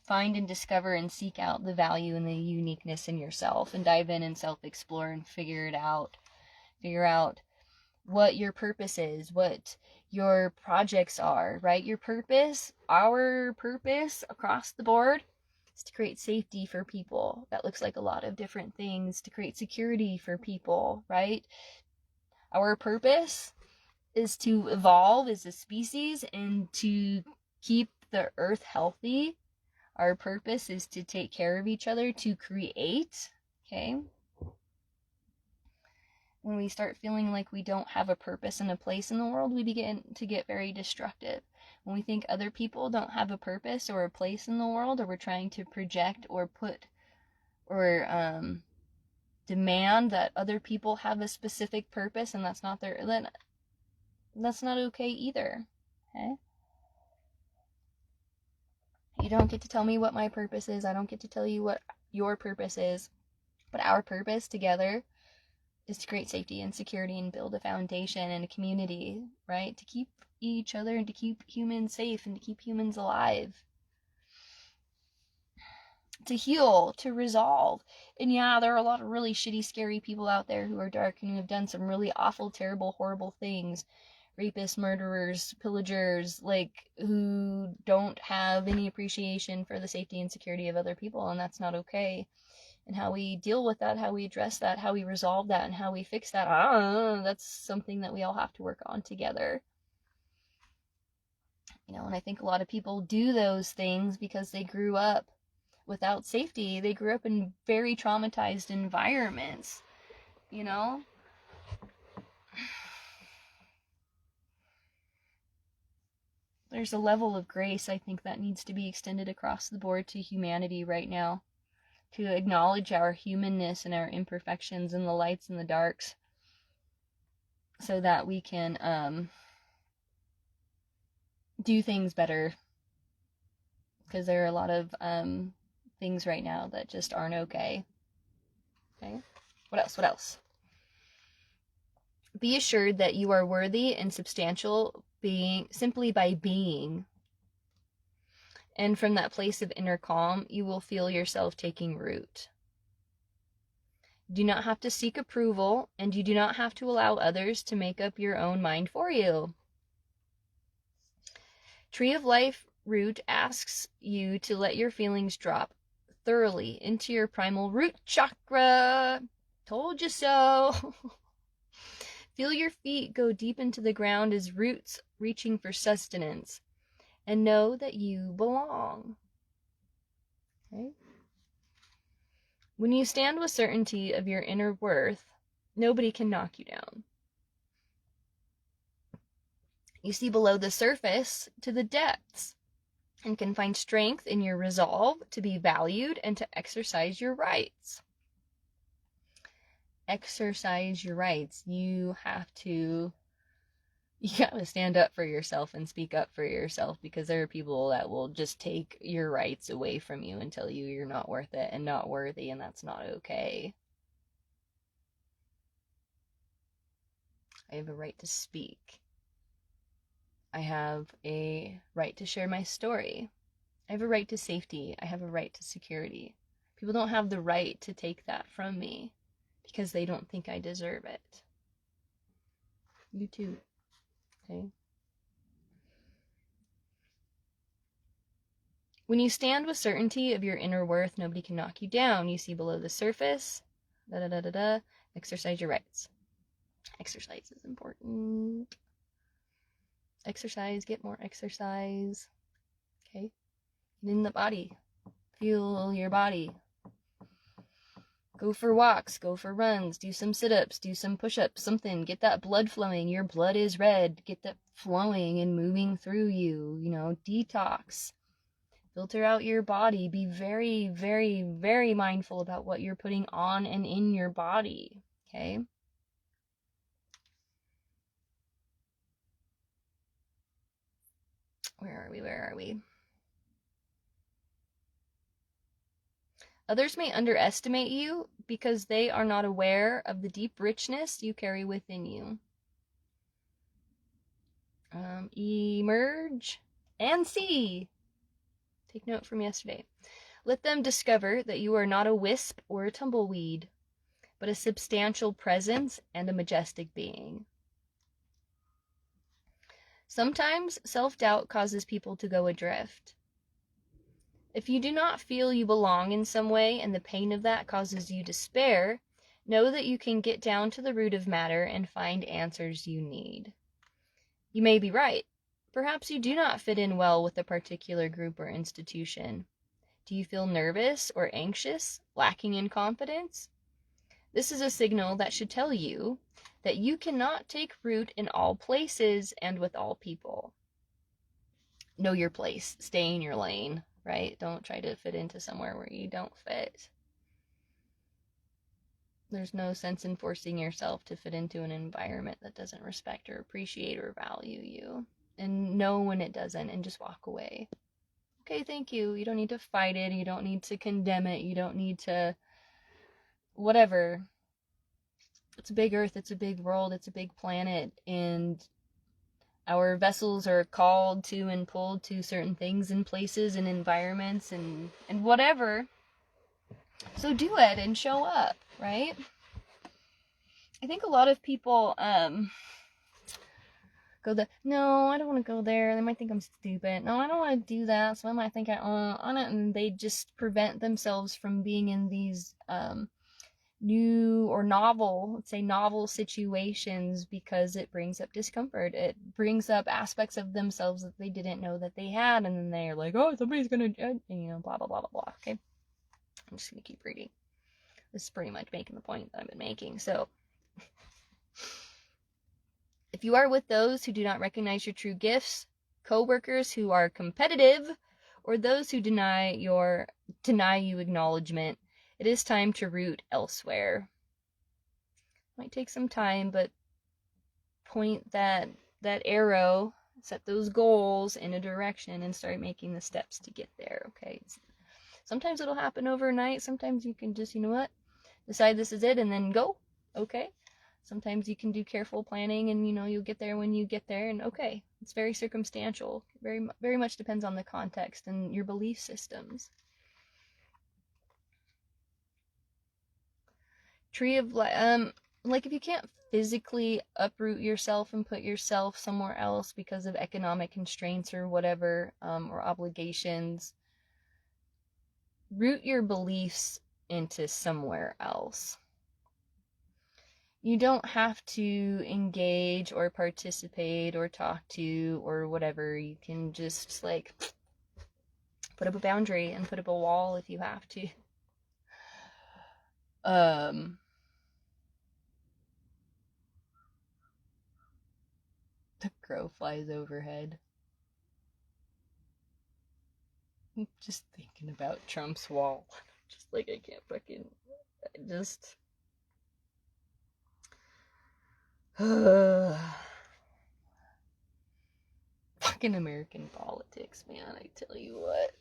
find and discover and seek out the value and the uniqueness in yourself and dive in and self-explore and figure it out. Figure out what your purpose is, what your projects are, right? Your purpose, our purpose across the board is to create safety for people. That looks like a lot of different things. To create security for people, right? Our purpose is to evolve as a species and to keep the earth healthy. Our purpose is to take care of each other, to create, okay? When we start feeling like we don't have a purpose and a place in the world, we begin to get very destructive. When we think other people don't have a purpose or a place in the world, or we're trying to project or put or demand that other people have a specific purpose and that's not their, then that's not okay either. Okay? You don't get to tell me what my purpose is. I don't get to tell you what your purpose is. But our purpose together is to create safety and security and build a foundation and a community, right? To keep each other and to keep humans safe and to keep humans alive. To heal, to resolve. And yeah, there are a lot of really shitty, scary people out there who are dark and who have done some really awful, terrible, horrible things. Rapists, murderers, pillagers, like, who don't have any appreciation for the safety and security of other people, and that's not okay. And how we deal with that, how we address that, how we resolve that, and how we fix that, that's something that we all have to work on together. You know, and I think a lot of people do those things because they grew up without safety. They grew up in very traumatized environments, you know? There's a level of grace, I think, that needs to be extended across the board to humanity right now. To acknowledge our humanness and our imperfections and the lights and the darks so that we can do things better. Because there are a lot of things right now that just aren't okay. Okay? What else? Be assured that you are worthy and substantial simply by being. And from that place of inner calm, you will feel yourself taking root. You do not have to seek approval, and you do not have to allow others to make up your own mind for you. Tree of Life root asks you to let your feelings drop thoroughly into your primal root chakra. Told you so. Feel your feet go deep into the ground as roots reaching for sustenance, and know that you belong. Okay? When you stand with certainty of your inner worth, nobody can knock you down. You see below the surface to the depths and can find strength in your resolve to be valued and to exercise your rights. Exercise your rights. You gotta stand up for yourself and speak up for yourself, because there are people that will just take your rights away from you and tell you you're not worth it and not worthy, and that's not okay. I have a right to speak. I have a right to share my story. I have a right to safety. I have a right to security. People don't have the right to take that from me because they don't think I deserve it. You too, okay? When you stand with certainty of your inner worth, nobody can knock you down. You see below the surface. Exercise your rights. Exercise is important. Exercise, get more exercise. Okay? Get in the body. Feel your body. Go for walks, go for runs, do some sit-ups, do some push-ups, something. Get that blood flowing. Your blood is red. Get that flowing and moving through you. Detox. Filter out your body. Be very, very, very mindful about what you're putting on and in your body. Okay? Where are we? Others may underestimate you because they are not aware of the deep richness you carry within you. Emerge and see. Take note from yesterday. Let them discover that you are not a wisp or a tumbleweed, but a substantial presence and a majestic being. Sometimes self-doubt causes people to go adrift. If you do not feel you belong in some way and the pain of that causes you despair, know that you can get down to the root of matter and find answers you need. You may be right. Perhaps you do not fit in well with a particular group or institution. Do you feel nervous or anxious, lacking in confidence? This is a signal that should tell you that you cannot take root in all places and with all people. Know your place. Stay in your lane. Right? Don't try to fit into somewhere where you don't fit. There's no sense in forcing yourself to fit into an environment that doesn't respect or appreciate or value you. And know when it doesn't and just walk away. Okay, thank you. You don't need to fight it. You don't need to condemn it. You don't need to whatever. It's a big earth. It's a big world. It's a big planet. And our vessels are called to and pulled to certain things and places and environments and whatever. So do it and show up, right? I think a lot of people go no, I don't want to go there. They might think I'm stupid. No, I don't want to do that. So I might think and they just prevent themselves from being in these new or novel situations because it brings up discomfort. It brings up aspects of themselves that they didn't know that they had, and then they're like, oh, somebody's gonna judge, blah blah blah blah blah. Okay, I'm just gonna keep reading. This is pretty much making the point that I've been making. So if you are with those who do not recognize your true gifts, co-workers who are competitive, or those who deny you acknowledgement, it is time to root elsewhere. Might take some time, but point that arrow, set those goals in a direction and start making the steps to get there, okay? Sometimes it'll happen overnight. Sometimes you can just, decide this is it and then go, okay? Sometimes you can do careful planning and, you'll get there when you get there, and okay. It's very circumstantial. Very, very much depends on the context and your belief systems. Tree of life, like if you can't physically uproot yourself and put yourself somewhere else because of economic constraints or whatever, or obligations, root your beliefs into somewhere else. You don't have to engage or participate or talk to or whatever. You can just put up a boundary and put up a wall if you have to. The crow flies overhead. I'm just thinking about Trump's wall. Just I can't fucking. Fucking American politics, man. I tell you what.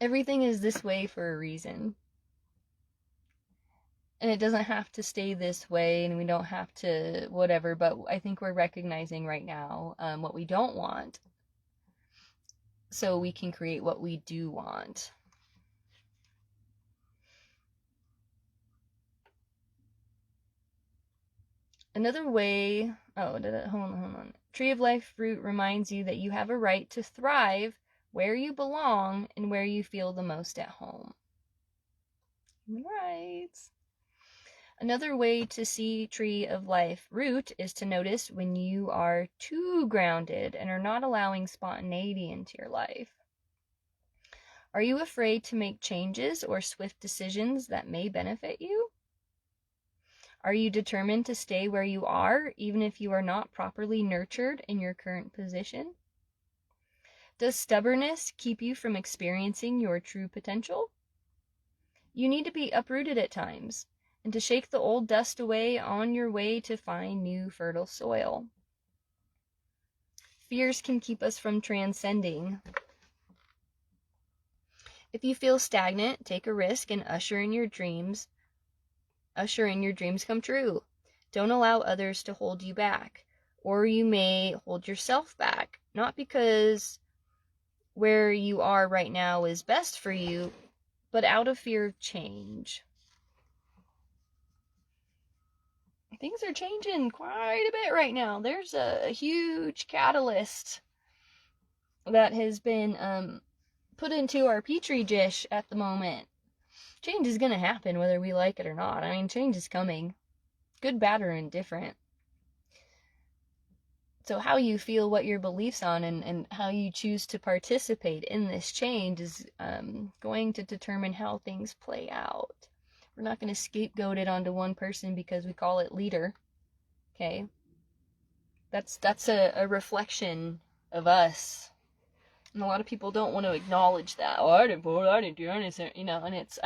Everything is this way for a reason. And it doesn't have to stay this way, and we don't have to whatever, but I think we're recognizing right now what we don't want, so we can create what we do want. Another way, hold on. Tree of Life root reminds you that you have a right to thrive where you belong and where you feel the most at home. Human rights. Another way to see Tree of Life root is to notice when you are too grounded and are not allowing spontaneity into your life. Are you afraid to make changes or swift decisions that may benefit you? Are you determined to stay where you are, even if you are not properly nurtured in your current position? Does stubbornness keep you from experiencing your true potential? You need to be uprooted at times, and to shake the old dust away on your way to find new fertile soil. Fears can keep us from transcending. If you feel stagnant, take a risk and usher in your dreams come true. Don't allow others to hold you back, or you may hold yourself back, not because where you are right now is best for you, but out of fear of change. Things are changing quite a bit right now. There's a huge catalyst that has been put into our petri dish at the moment. Change is going to happen whether we like it or not. I mean, change is coming. Good, bad, or indifferent. So how you feel, what your beliefs on, and how you choose to participate in this change is going to determine how things play out. We're not going to scapegoat it onto one person because we call it leader. Okay? That's a reflection of us. And a lot of people don't want to acknowledge that. Oh, I didn't vote, I didn't do anything, and it's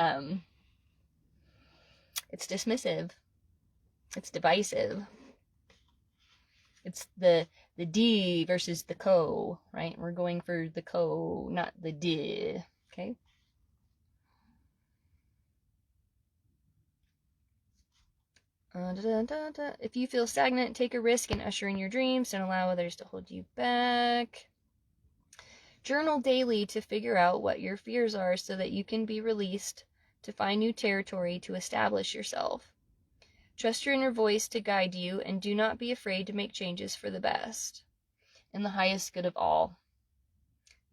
dismissive. It's divisive. It's the D versus the co, right? We're going for the co, not the D, okay? If you feel stagnant, take a risk and usher in your dreams. Don't allow others to hold you back. Journal daily to figure out what your fears are so that you can be released to find new territory to establish yourself. Trust your inner voice to guide you, and do not be afraid to make changes for the best and the highest good of all.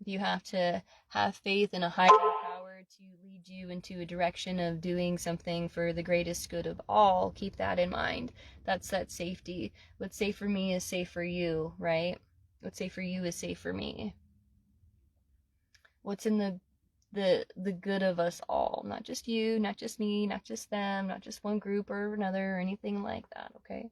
If you have to have faith in a higher power to lead you into a direction of doing something for the greatest good of all, keep that in mind. That's that safety. What's safe for me is safe for you, right? What's safe for you is safe for me. What's in the good of us all, not just you, not just me, not just them, not just one group or another or anything like that, okay?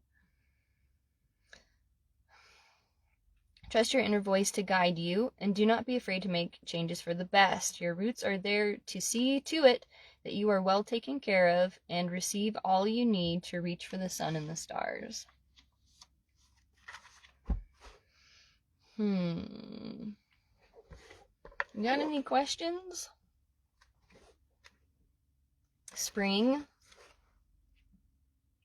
Trust your inner voice to guide you, and do not be afraid to make changes for the best. Your roots are there to see to it that you are well taken care of and receive all you need to reach for the sun and the stars. You got any questions? Spring.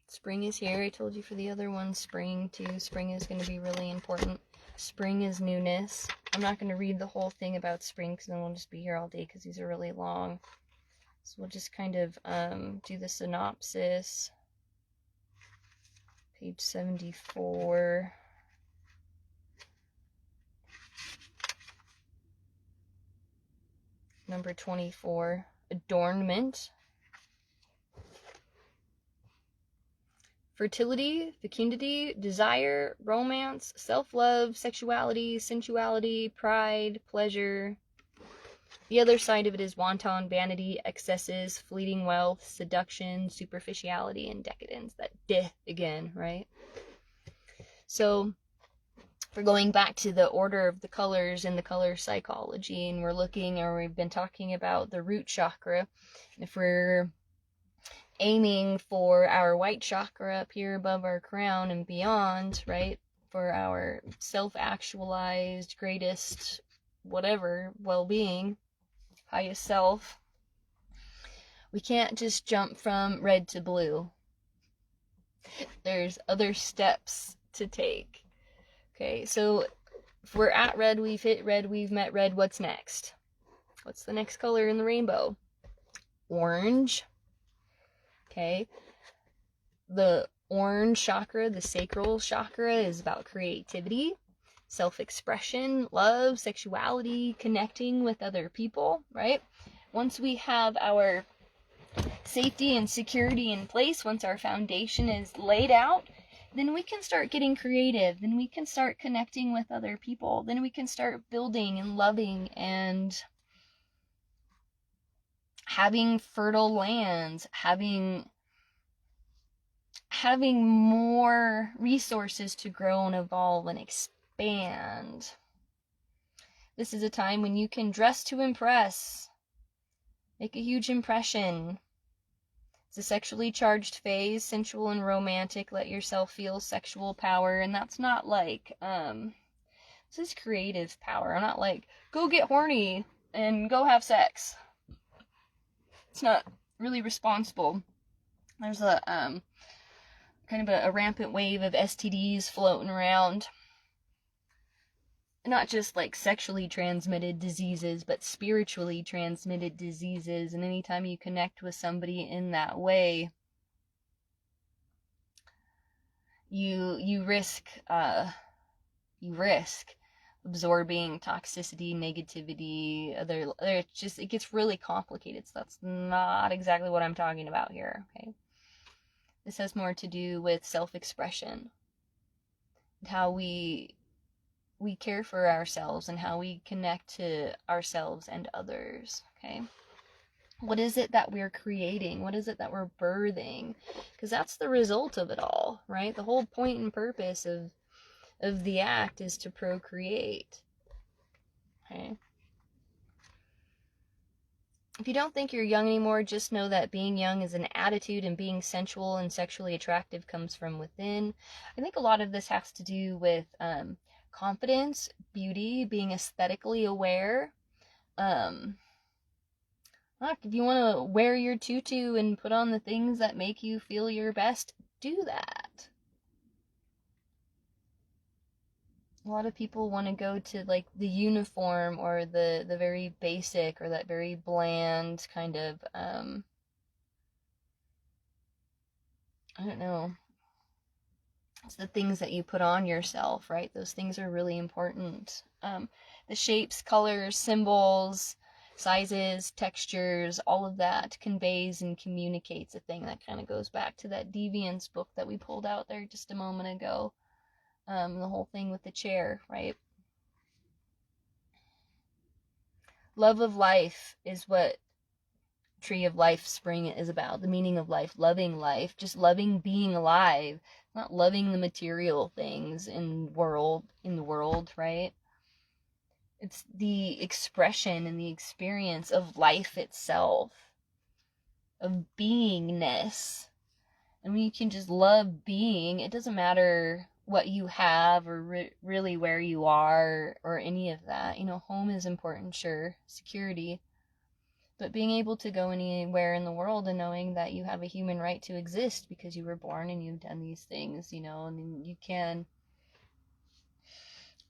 Spring is here. I told you for the other one, spring too. Spring is going to be really important. Spring is newness. I'm not going to read the whole thing about spring because then we'll just be here all day because these are really long. So we'll just kind of do the synopsis. Page 74. Number 24. Adornment. Fertility, fecundity, desire, romance, self-love, sexuality, sensuality, pride, pleasure. The other side of it is wanton vanity, excesses, fleeting wealth, seduction, superficiality, and decadence. That again, right? So we're going back to the order of the colors in the color psychology, and we've been talking about the root chakra. And if we're aiming for our white chakra up here above our crown and beyond, right? For our self-actualized, greatest, whatever, well-being, highest self. We can't just jump from red to blue. There's other steps to take. Okay, so if we're at red, we've hit red, we've met red, what's next? What's the next color in the rainbow? Orange. Okay, the orange chakra, the sacral chakra, is about creativity, self-expression, love, sexuality, connecting with other people, right? Once we have our safety and security in place, once our foundation is laid out, then we can start getting creative, then we can start connecting with other people, then we can start building and loving and having fertile lands, having more resources to grow and evolve and expand. This is a time when you can dress to impress, make a huge impression. It's a sexually charged phase, sensual and romantic. Let yourself feel sexual power, and that's not like, this is creative power. I'm not like, go get horny and go have sex. It's not really responsible. There's a, kind of a rampant wave of STDs floating around. Not just like sexually transmitted diseases, but spiritually transmitted diseases. And anytime you connect with somebody in that way, you risk absorbing toxicity, negativity, it gets really complicated. So that's not exactly what I'm talking about here. Okay, this has more to do with self-expression and how we care for ourselves and how we connect to ourselves and others. Okay, what is it that we're creating? What is it that we're birthing? Because that's the result of it all, right? The whole point and purpose of the act is to procreate. Okay, if you don't think you're young anymore, just know that being young is an attitude, and being sensual and sexually attractive comes from within. I think a lot of this has to do with confidence, beauty, being aesthetically aware. If you want to wear your tutu and put on the things that make you feel your best, do that. A lot of people want to go to like the uniform or the very basic or that very bland kind of, I don't know. It's the things that you put on yourself, right? Those things are really important. The shapes, colors, symbols, sizes, textures, all of that conveys and communicates a thing. That kind of goes back to that deviance book that we pulled out there just a moment ago. The whole thing with the chair, right? Love of life is what Tree of Life Spring is about. The meaning of life, just loving being alive, not loving the material things in the world, right? It's the expression and the experience of life itself, of beingness. And when you can just love being, it doesn't matter what you have or really where you are or any of that. Home is important, sure, security. But being able to go anywhere in the world and knowing that you have a human right to exist because you were born and you've done these things, and you can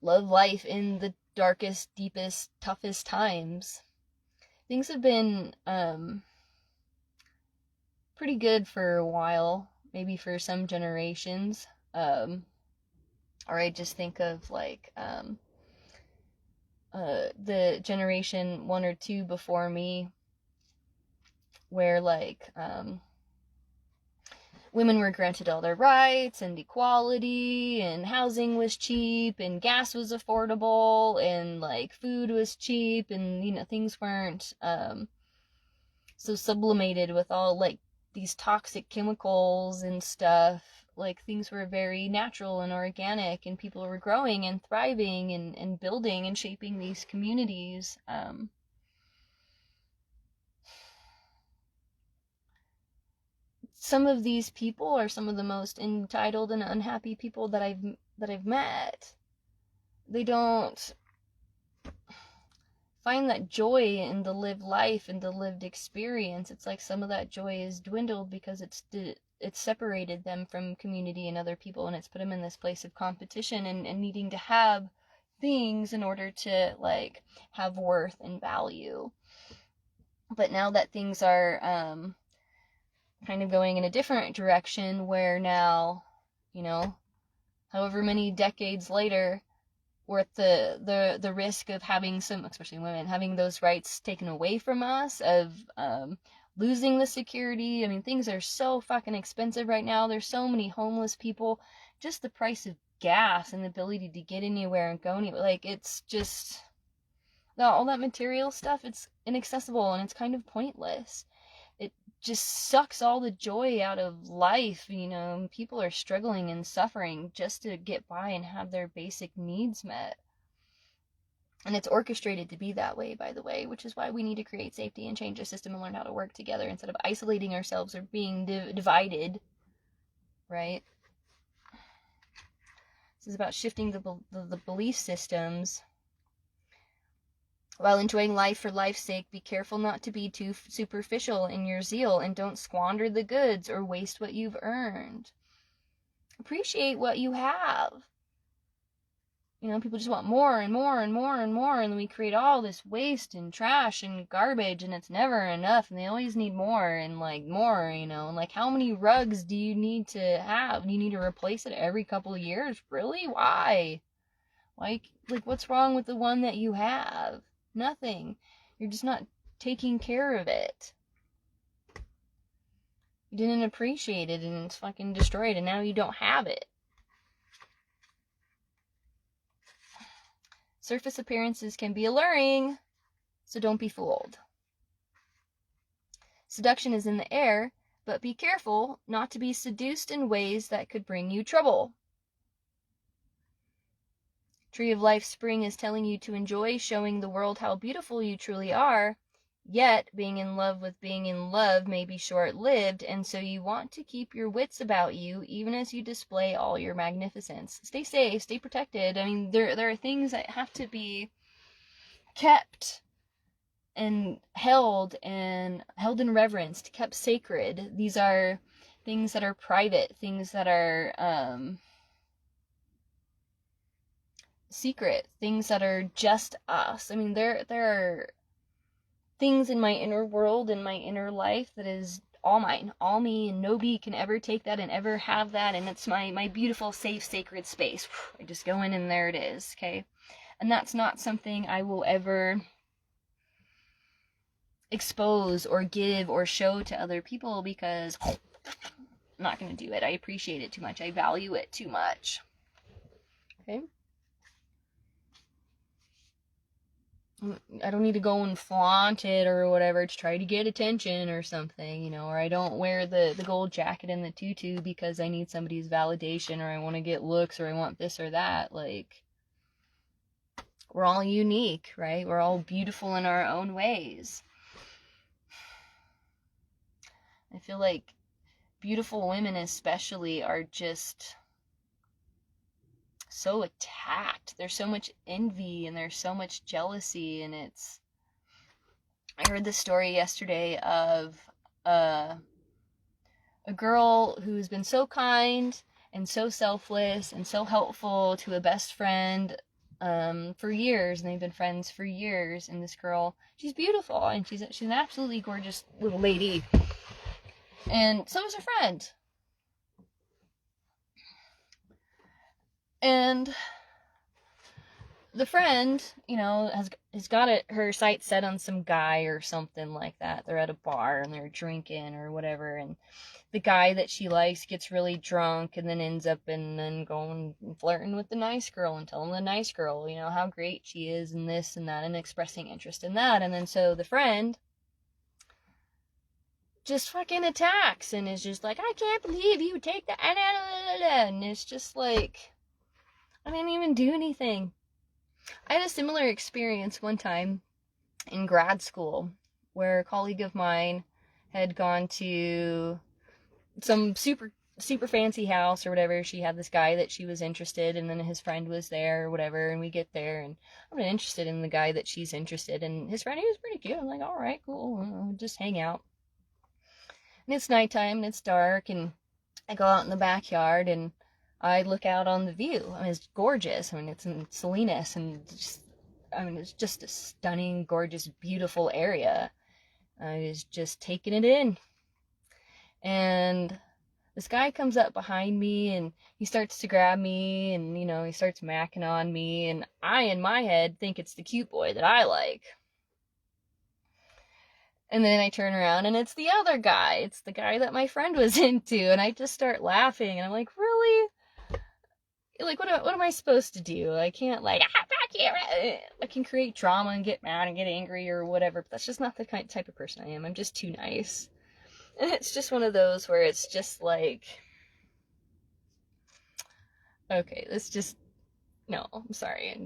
love life in the darkest, deepest, toughest times. Things have been pretty good for a while, maybe for some generations. Or I just think of like the generation 1 or 2 before me, where like women were granted all their rights and equality, and housing was cheap, and gas was affordable, and like food was cheap, and things weren't so sublimated with all like these toxic chemicals and stuff. Like things were very natural and organic, and people were growing and thriving and building and shaping these communities. Some of these people are some of the most entitled and unhappy people that I've met. They don't find that joy in the lived life and the lived experience, it's like some of that joy is dwindled because it's separated them from community and other people, and it's put them in this place of competition and needing to have things in order to like have worth and value. But now that things are kind of going in a different direction, where now, you know, however many decades later, we're at the risk of having some, especially women, having those rights taken away from us, of losing the security. I mean, things are so fucking expensive right now. There's so many homeless people. Just the price of gas and the ability to get anywhere and go anywhere. Like, it's just, all that material stuff, it's inaccessible and it's kind of pointless. It just sucks all the joy out of life. You know, people are struggling and suffering just to get by and have their basic needs met. And it's orchestrated to be that way, by the way, which is why we need to create safety and change the system and learn how to work together instead of isolating ourselves or being divided, right? This is about shifting the belief systems. While enjoying life for life's sake, be careful not to be too superficial in your zeal, and don't squander the goods or waste what you've earned. Appreciate what you have. You know, people just want more and more and more and more, and then we create all this waste and trash and garbage, and it's never enough, and they always need more and like more, you know, and like, how many rugs do you need to have? Do you need to replace it every couple of years? Really? Why? Like what's wrong with the one that you have? Nothing. You're just not taking care of it. You didn't appreciate it, and it's fucking destroyed, and now you don't have it. Surface appearances can be alluring, so don't be fooled. Seduction is in the air, but be careful not to be seduced in ways that could bring you trouble. Tree of Life Spring is telling you to enjoy showing the world how beautiful you truly are, yet being in love with being in love may be short-lived, and so you want to keep your wits about you even as you display all your magnificence. Stay safe, stay protected. I mean, there are things that have to be kept and held in reverence, kept sacred. These are things that are private, things that are secret, things that are just us. I mean, there are things in my inner world, in my inner life, that is all mine, all me, and nobody can ever take that and ever have that, and it's my beautiful, safe, sacred space. I just go in and there it is, okay? And that's not something I will ever expose or give or show to other people, because I'm not going to do it. I appreciate it too much. I value it too much. Okay? I don't need to go and flaunt it or whatever to try to get attention or something, you know, or I don't wear the gold jacket and the tutu because I need somebody's validation, or I want to get looks, or I want this or that. Like, we're all unique, right? We're all beautiful in our own ways. I feel like beautiful women especially are just so attacked. There's so much envy and there's so much jealousy, and I heard this story yesterday of a girl who's been so kind and so selfless and so helpful to a best friend for years, and they've been friends for years. And this girl, she's beautiful, and she's an absolutely gorgeous little lady, and so is her friend. And the friend, you know, has got her sights set on some guy or something like that. They're at a bar and they're drinking or whatever, and the guy that she likes gets really drunk and then ends up and going and flirting with the nice girl and telling the nice girl, you know, how great she is and this and that, and expressing interest in that. And then so the friend just fucking attacks and is just like, I can't believe you take that, and it's just like, I didn't even do anything. I had a similar experience one time in grad school where a colleague of mine had gone to some super super fancy house or whatever. She had this guy that she was interested in, and then his friend was there or whatever, and we get there, and I'm not interested in the guy that she's interested in. His friend, he was pretty cute. I'm like, all right, cool, we'll just hang out. And it's nighttime, and it's dark, and I go out in the backyard, and I look out on the view. I mean, it's gorgeous. I mean, it's in Salinas, and just, I mean, it's just a stunning, gorgeous, beautiful area. I was just taking it in. And this guy comes up behind me, and he starts to grab me, and, you know, he starts macking on me, and I, in my head, think it's the cute boy that I like. And then I turn around, and it's the other guy. It's the guy that my friend was into, and I just start laughing, and I'm like, really? Like, what am I supposed to do? I can't, like, I can create drama and get mad and get angry or whatever, but that's just not the type of person I am. I'm just too nice. And it's just one of those where it's just like, okay, let's just, no, I'm sorry,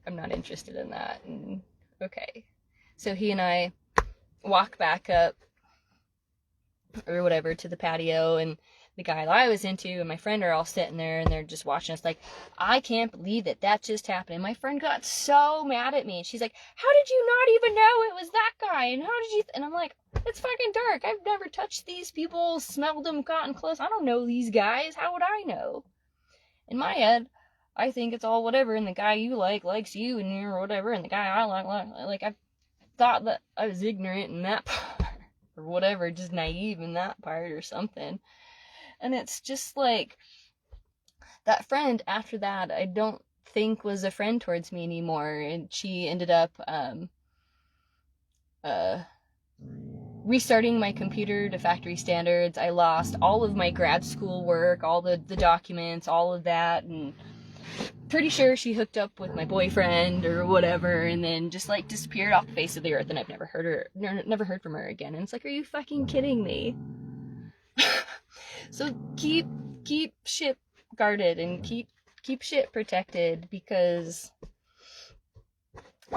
I'm not interested in that. And okay. So he and I walk back up or whatever to the patio, and the guy that I was into and my friend are all sitting there, and they're just watching us like, I can't believe that just happened. And my friend got so mad at me, and she's like, how did you not even know it was that guy? And how did you and I'm like, it's fucking dark. I've never touched these people, smelled them, gotten close. I don't know these guys. How would I know? In my head, I think it's all whatever, and the guy you like likes you, and you're whatever, and the guy I like I thought that I was ignorant in that part or whatever, just naive in that part or something. And it's just like, that friend after that, I don't think was a friend towards me anymore. And she ended up restarting my computer to factory standards. I lost all of my grad school work, all the documents, all of that, and pretty sure she hooked up with my boyfriend or whatever, and then just like disappeared off the face of the earth, and I've never heard from her again. And it's like, are you fucking kidding me? So keep shit guarded, and keep shit protected, because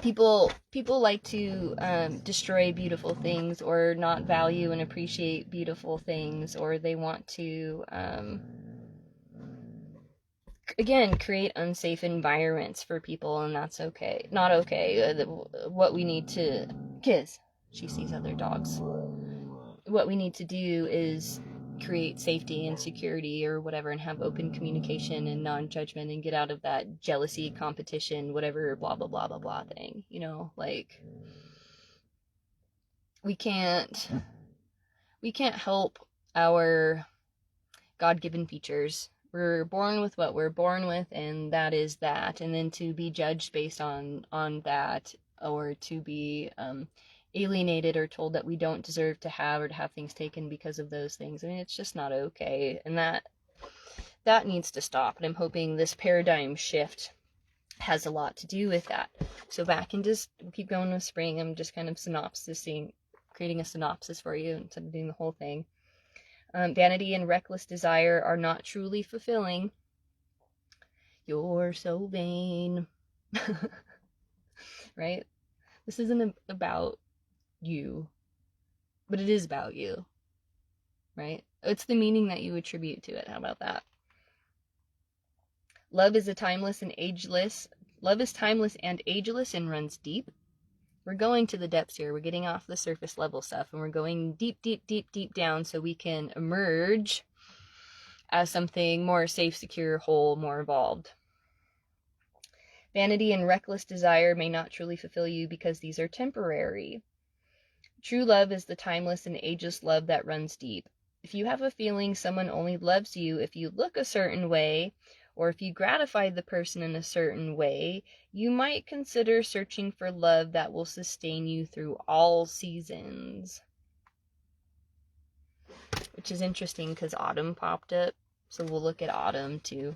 people like to destroy beautiful things, or not value and appreciate beautiful things, or they want to again create unsafe environments for people, and that's okay. Not okay. What we need to kiss. She sees other dogs. What we need to do is create safety and security or whatever, and have open communication and non-judgment, and get out of that jealousy, competition, whatever, blah blah blah blah blah thing, you know. Like, we can't help our God-given features. We're born with what we're born with, and that is that. And then to be judged based on that, or to be alienated or told that we don't deserve to have, or to have things taken because of those things, I mean, it's just not okay. And that needs to stop. And I'm hoping this paradigm shift has a lot to do with that. So back and just keep going with spring. I'm just kind of creating a synopsis for you instead of doing the whole thing. Vanity and reckless desire are not truly fulfilling. You're so vain. Right? This isn't about you, but it is about you. Right? It's the meaning that you attribute to it. How about that? Love is timeless and ageless and runs deep. We're going to the depths here. We're getting off the surface level stuff, and we're going deep, deep, deep, deep down, so we can emerge as something more safe, secure, whole, more evolved. Vanity and reckless desire may not truly fulfill you, because these are temporary. True love is the timeless and ageless love that runs deep. If you have a feeling someone only loves you if you look a certain way, or if you gratify the person in a certain way, you might consider searching for love that will sustain you through all seasons. Which is interesting, because autumn popped up, so we'll look at autumn too.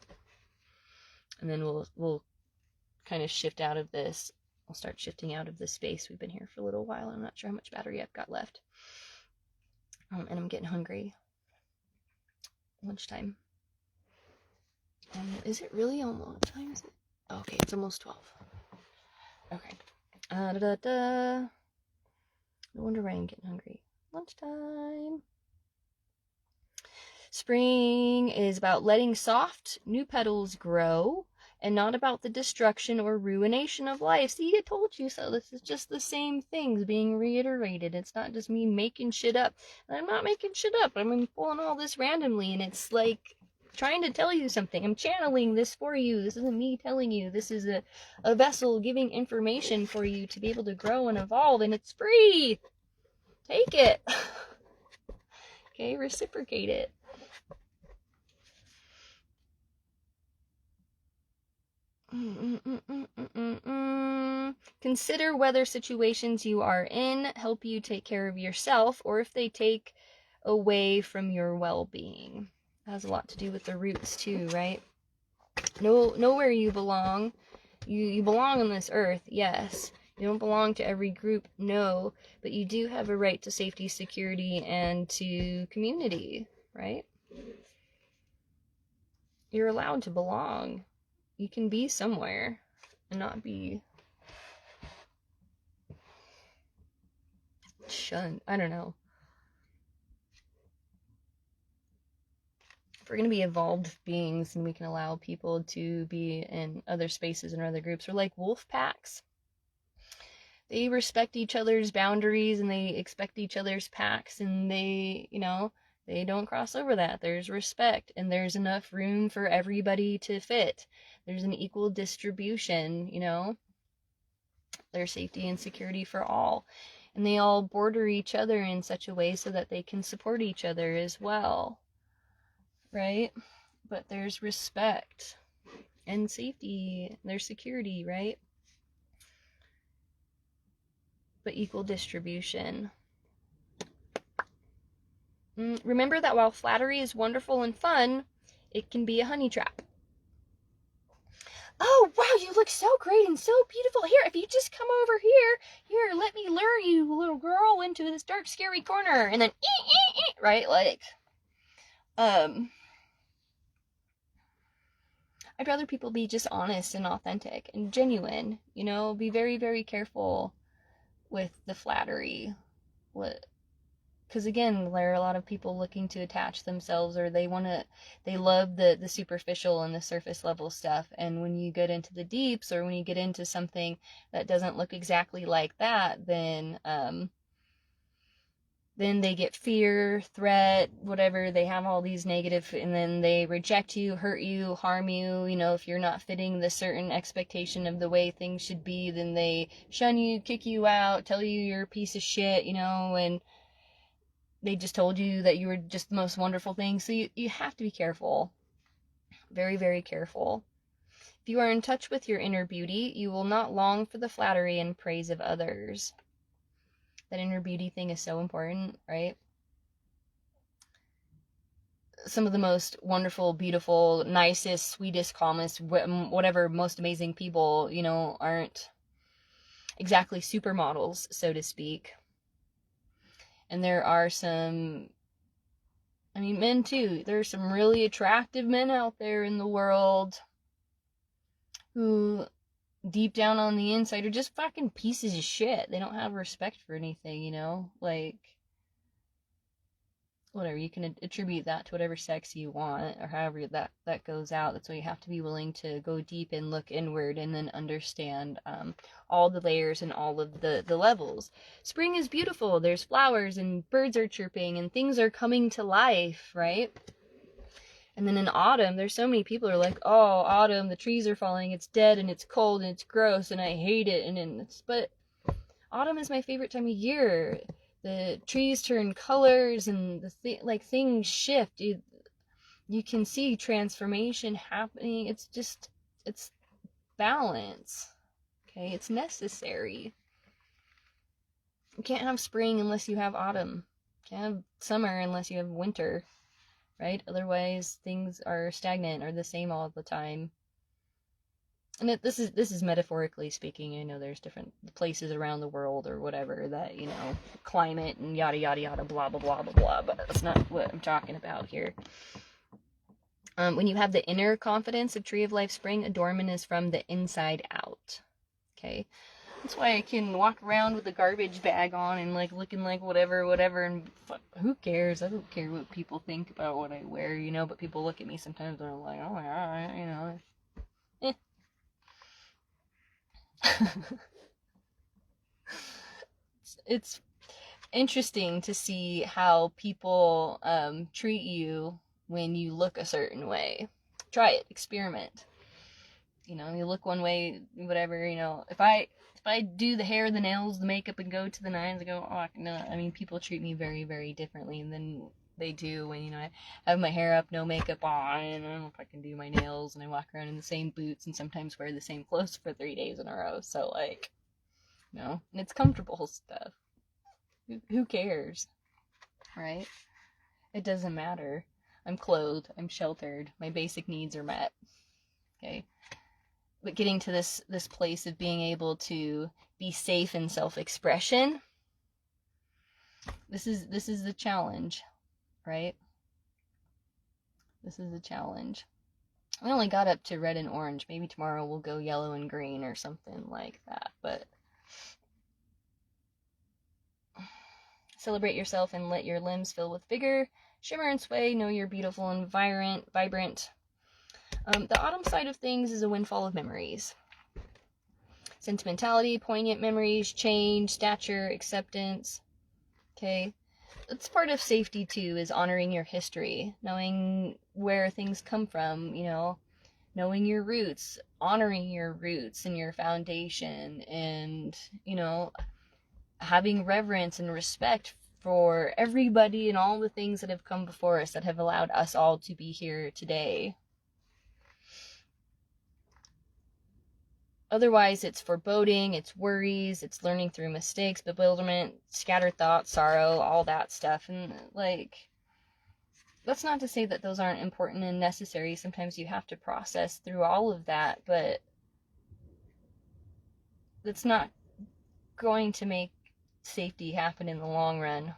And then we'll kind of shift out of this. We'll start shifting out of this space. We've been here for a little while. I'm not sure how much battery I've got left. And I'm getting hungry. Lunchtime. Is it really almost, what time is it? Okay, it's almost 12. Okay. No wonder why I'm getting hungry. Lunchtime. Spring is about letting soft new petals grow and not about the destruction or ruination of life. See, I told you so. This is just the same things being reiterated. It's not just me making shit up. And I'm not making shit up. I'm pulling all this randomly, and it's like trying to tell you something. I'm channeling this for you. This isn't me telling you. This is a vessel giving information for you to be able to grow and evolve, and it's free. Take it. Okay, reciprocate it. Consider whether situations you are in help you take care of yourself or if they take away from your well-being. That has a lot to do with the roots too, right? Know where you belong. You belong on this earth, yes. You don't belong to every group, no, but you do have a right to safety, security, and to community, right? You're allowed to belong. You can be somewhere and not be shunned. I don't know. If we're going to be evolved beings and we can allow people to be in other spaces and other groups, we're like wolf packs. They respect each other's boundaries and they expect each other's packs, and they, they don't cross over that. There's respect and there's enough room for everybody to fit. There's an equal distribution, There's safety and security for all. And they all border each other in such a way so that they can support each other as well. Right? But there's respect and safety, there's security, right? But equal distribution. Remember that while flattery is wonderful and fun, it can be a honey trap. Oh, wow, you look so great and so beautiful. Here, if you just come over here, let me lure you, little girl, into this dark, scary corner. And then, right? Like, I'd rather people be just honest and authentic and genuine, be very, very careful with the flattery. Because again, there are a lot of people looking to attach themselves, or they love the superficial and the surface level stuff. And when you get into the deeps, or when you get into something that doesn't look exactly like that, then they get fear, threat, whatever. They have all these negative, and then they reject you, hurt you, harm you. If you're not fitting the certain expectation of the way things should be, then they shun you, kick you out, tell you you're a piece of shit, and they just told you that you were just the most wonderful thing. So you have to be careful. Very, very careful. If you are in touch with your inner beauty, you will not long for the flattery and praise of others. That inner beauty thing is so important, right? Some of the most wonderful, beautiful, nicest, sweetest, calmest, whatever, most amazing people, aren't exactly supermodels, so to speak. And there are some, men too. There are some really attractive men out there in the world who deep down on the inside are just fucking pieces of shit. They don't have respect for anything, like, whatever. You can attribute that to whatever sex you want, or however that goes out. That's why you have to be willing to go deep and look inward, and then understand all the layers and all of the levels. Spring is beautiful. There's flowers and birds are chirping and things are coming to life, right? And then in autumn, there's so many people who are like, oh, autumn, the trees are falling, it's dead and it's cold and it's gross and I hate it. But autumn is my favorite time of year. The trees turn colors and things shift. You can see transformation happening. It's balance. Okay, it's necessary. You can't have spring unless you have autumn. You can't have summer unless you have winter, right? Otherwise, things are stagnant or the same all the time. And this is metaphorically speaking. I know there's different places around the world or whatever that, climate and yada, yada, yada, blah, blah, blah, blah, blah, but that's not what I'm talking about here. When you have the inner confidence of Tree of Life Spring, adornment is from the inside out. Okay? That's why I can walk around with a garbage bag on and like looking like whatever, and who cares? I don't care what people think about what I wear, but people look at me sometimes and they're like, oh my god, eh. It's interesting to see how people treat you when you look a certain way. Try it, experiment. You look one way, whatever. If I do the hair, the nails, the makeup, and go to the nines, I go, oh no. I mean, people treat me very, very differently than they do when I have my hair up, no makeup on, and I don't know if I can do my nails, and I walk around in the same boots and sometimes wear the same clothes for 3 days in a row. So like, and it's comfortable stuff. Who cares, right? It doesn't matter. I'm clothed, I'm sheltered, my basic needs are met. Okay. But getting to this place of being able to be safe in self-expression, this is the challenge, right? This is the challenge. I only got up to red and orange. Maybe tomorrow we'll go yellow and green or something like that. But celebrate yourself and let your limbs fill with vigor. Shimmer and sway. Know you're beautiful and vibrant. The autumn side of things is a windfall of memories. Sentimentality, poignant memories, change, stature, acceptance. Okay? That's part of safety too, is honoring your history, knowing where things come from, knowing your roots, honoring your roots and your foundation, and, having reverence and respect for everybody and all the things that have come before us that have allowed us all to be here today. Otherwise, it's foreboding, it's worries, it's learning through mistakes, bewilderment, scattered thoughts, sorrow, all that stuff. And, that's not to say that those aren't important and necessary. Sometimes you have to process through all of that, but that's not going to make safety happen in the long run.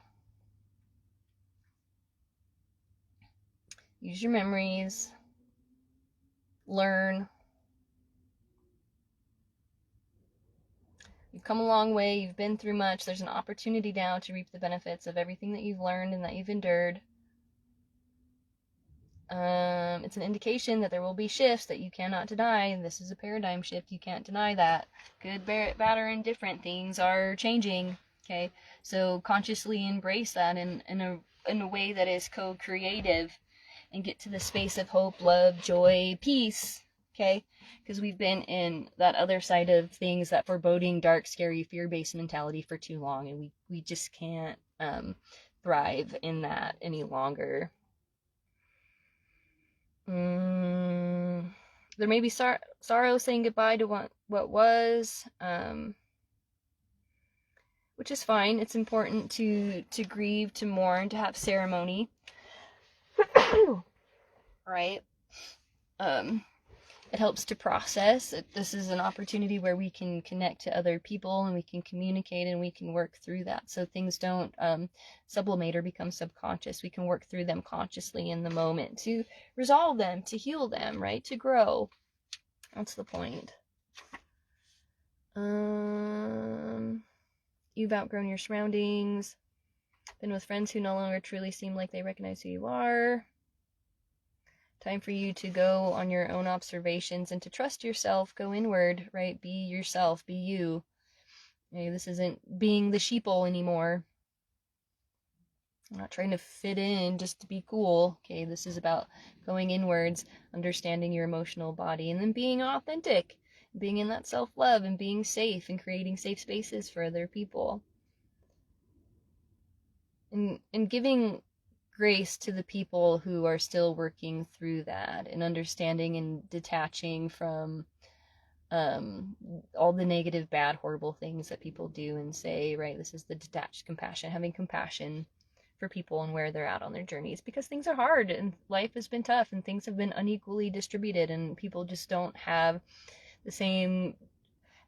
Use your memories. Learn. You've come a long way, you've been through much, there's an opportunity now to reap the benefits of everything that you've learned and that you've endured. It's an indication that there will be shifts that you cannot deny. This is a paradigm shift, you can't deny that. Good, bad, or indifferent, things are changing, okay? So consciously embrace that in a way that is co-creative, and get to the space of hope, love, joy, peace, okay? Because we've been in that other side of things, that foreboding, dark, scary, fear-based mentality for too long, and we just can't thrive in that any longer. There may be sorrow, saying goodbye to what was, which is fine. It's important to grieve, to mourn, to have ceremony. Right? It helps to process. This is an opportunity where we can connect to other people and we can communicate and we can work through that. So things don't sublimate or become subconscious. We can work through them consciously in the moment to resolve them, to heal them, right? To grow. That's the point. You've outgrown your surroundings. Been with friends who no longer truly seem like they recognize who you are. Time for you to go on your own observations and to trust yourself, go inward, right? Be yourself, be you. This isn't being the sheeple anymore. I'm not trying to fit in just to be cool. Okay, this is about going inwards, understanding your emotional body, and then being authentic, being in that self-love and being safe and creating safe spaces for other people. And giving grace to the people who are still working through that, and understanding and detaching from all the negative, bad, horrible things that people do and say, right? This is the detached compassion, having compassion for people and where they're at on their journeys, because things are hard and life has been tough and things have been unequally distributed and people just don't have the same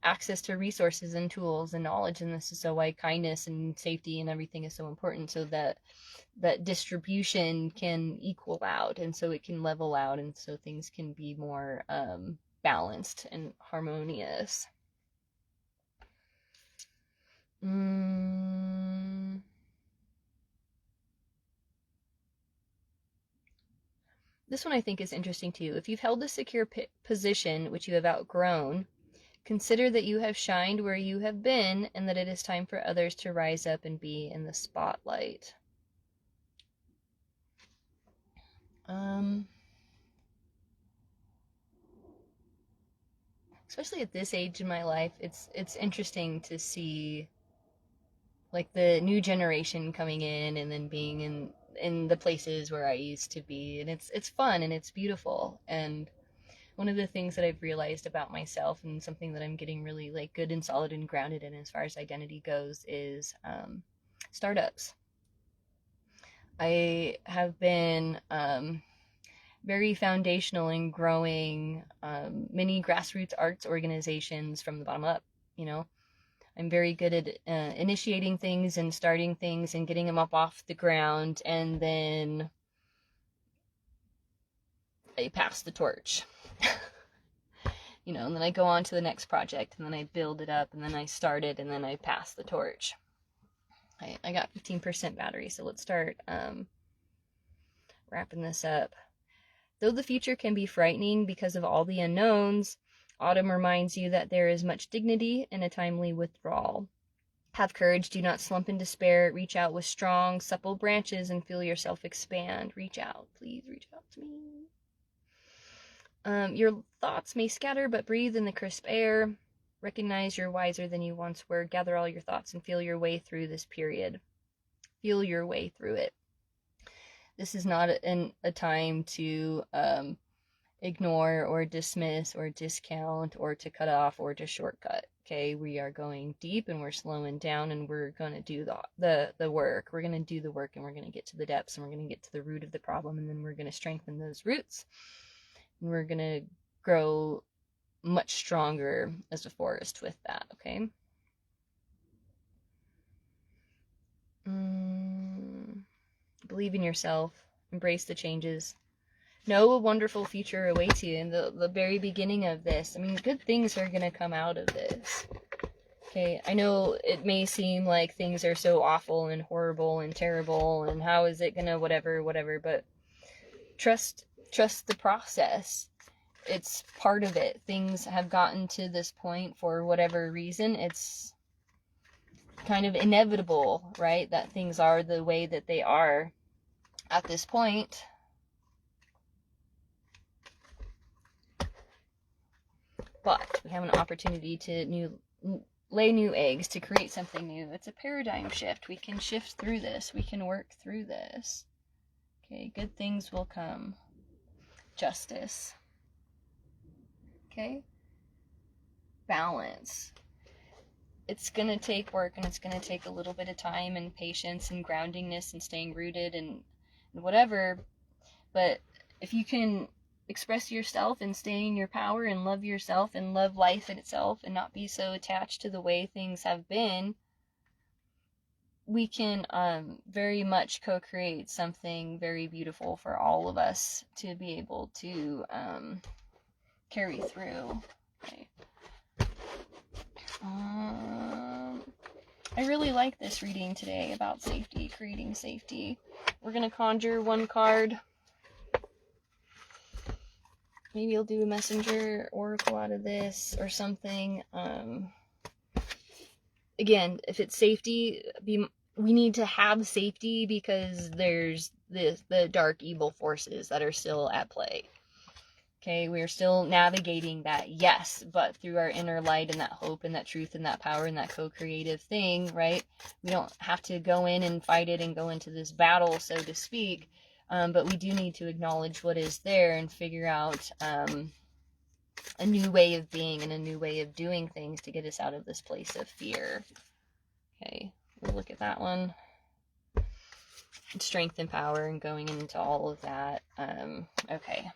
access to resources and tools and knowledge, and this is so why kindness and safety and everything is so important, so that distribution can equal out and so it can level out and so things can be more balanced and harmonious. This one I think is interesting too. If you've held a secure position which you have outgrown, consider that you have shined where you have been and that it is time for others to rise up and be in the spotlight. Especially at this age in my life, it's interesting to see like the new generation coming in and then being in the places where I used to be, and it's fun and it's beautiful. And one of the things that I've realized about myself, and something that I'm getting really like good and solid and grounded in as far as identity goes, is startups. I have been very foundational in growing many grassroots arts organizations from the bottom up. You know, I'm very good at initiating things and starting things and getting them up off the ground, and then I pass the torch. You know, and then I go on to the next project, and then I build it up, and then I start it, and then I pass the torch. I got 15% battery, so let's start wrapping this up. Though the future can be frightening because of all the unknowns, autumn reminds you that there is much dignity in a timely withdrawal. Have courage, do not slump in despair. Reach out with strong, supple branches and feel yourself expand. Reach out, please reach out to me. Your thoughts may scatter, but breathe in the crisp air. Recognize you're wiser than you once were. Gather all your thoughts and feel your way through this period. Feel your way through it. This is not a time to ignore or dismiss or discount or to cut off or to shortcut. Okay, we are going deep and we're slowing down, and we're going to do the work. We're going to do the work, and we're going to get to the depths, and we're going to get to the root of the problem, and then we're going to strengthen those roots, and we're going to grow much stronger as a forest with that. Okay. Believe in yourself. Embrace the changes. Know a wonderful future awaits you in the very beginning of this. I mean, good things are going to come out of this. Okay, I know it may seem like things are so awful and horrible and terrible, and how is it going to whatever, but trust the process. It's part of it. Things have gotten to this point for whatever reason. It's kind of inevitable, right, that things are the way that they are at this point. But we have an opportunity to lay new eggs, to create something new. It's a paradigm shift. We can shift through this. We can work through this. Okay, good things will come. Justice. Okay? Balance. It's going to take work, and it's going to take a little bit of time and patience and groundingness and staying rooted and whatever. But if you can express yourself and stay in your power and love yourself and love life in itself and not be so attached to the way things have been, we can very much co-create something very beautiful for all of us to be able to carry through. Okay. I really like this reading today about safety, creating safety. We're going to conjure one card. Maybe I'll do a messenger oracle out of this or something. Again, if it's safety, we need to have safety because there's the dark evil forces that are still at play. Okay, we're still navigating that, yes, but through our inner light and that hope and that truth and that power and that co-creative thing, right? We don't have to go in and fight it and go into this battle, so to speak, but we do need to acknowledge what is there and figure out a new way of being and a new way of doing things to get us out of this place of fear. Okay, we'll look at that one. Strength and power and going into all of that. Okay.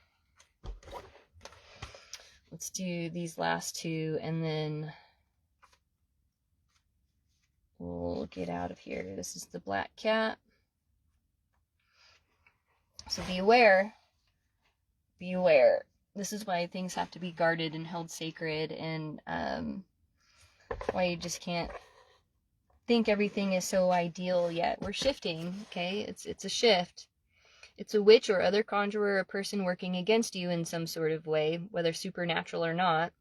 Let's do these last two, and then we'll get out of here. This is the black cat. So be aware. Be aware. This is why things have to be guarded and held sacred, and why you just can't think everything is so ideal yet. We're shifting, okay? It's a shift. It's a witch or other conjurer or person working against you in some sort of way, whether supernatural or not.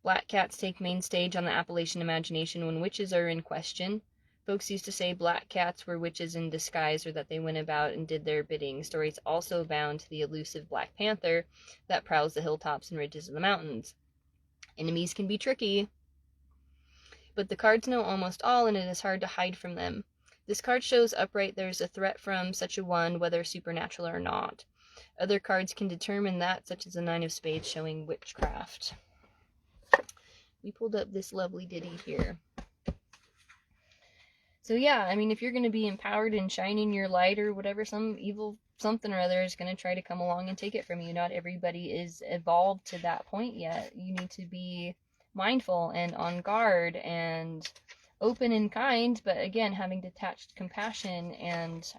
Black cats take main stage on the Appalachian imagination when witches are in question. Folks used to say black cats were witches in disguise, or that they went about and did their bidding. Stories also abound to the elusive Black Panther that prowls the hilltops and ridges of the mountains. Enemies can be tricky, but the cards know almost all, and it is hard to hide from them. This card shows upright there's a threat from such a one, whether supernatural or not. Other cards can determine that, such as the Nine of Spades showing witchcraft. We pulled up this lovely ditty here. So yeah, I mean, if you're going to be empowered and shining your light or whatever, some evil something or other is going to try to come along and take it from you. Not everybody is evolved to that point yet. You need to be mindful and on guard and open and kind, but again, having detached compassion and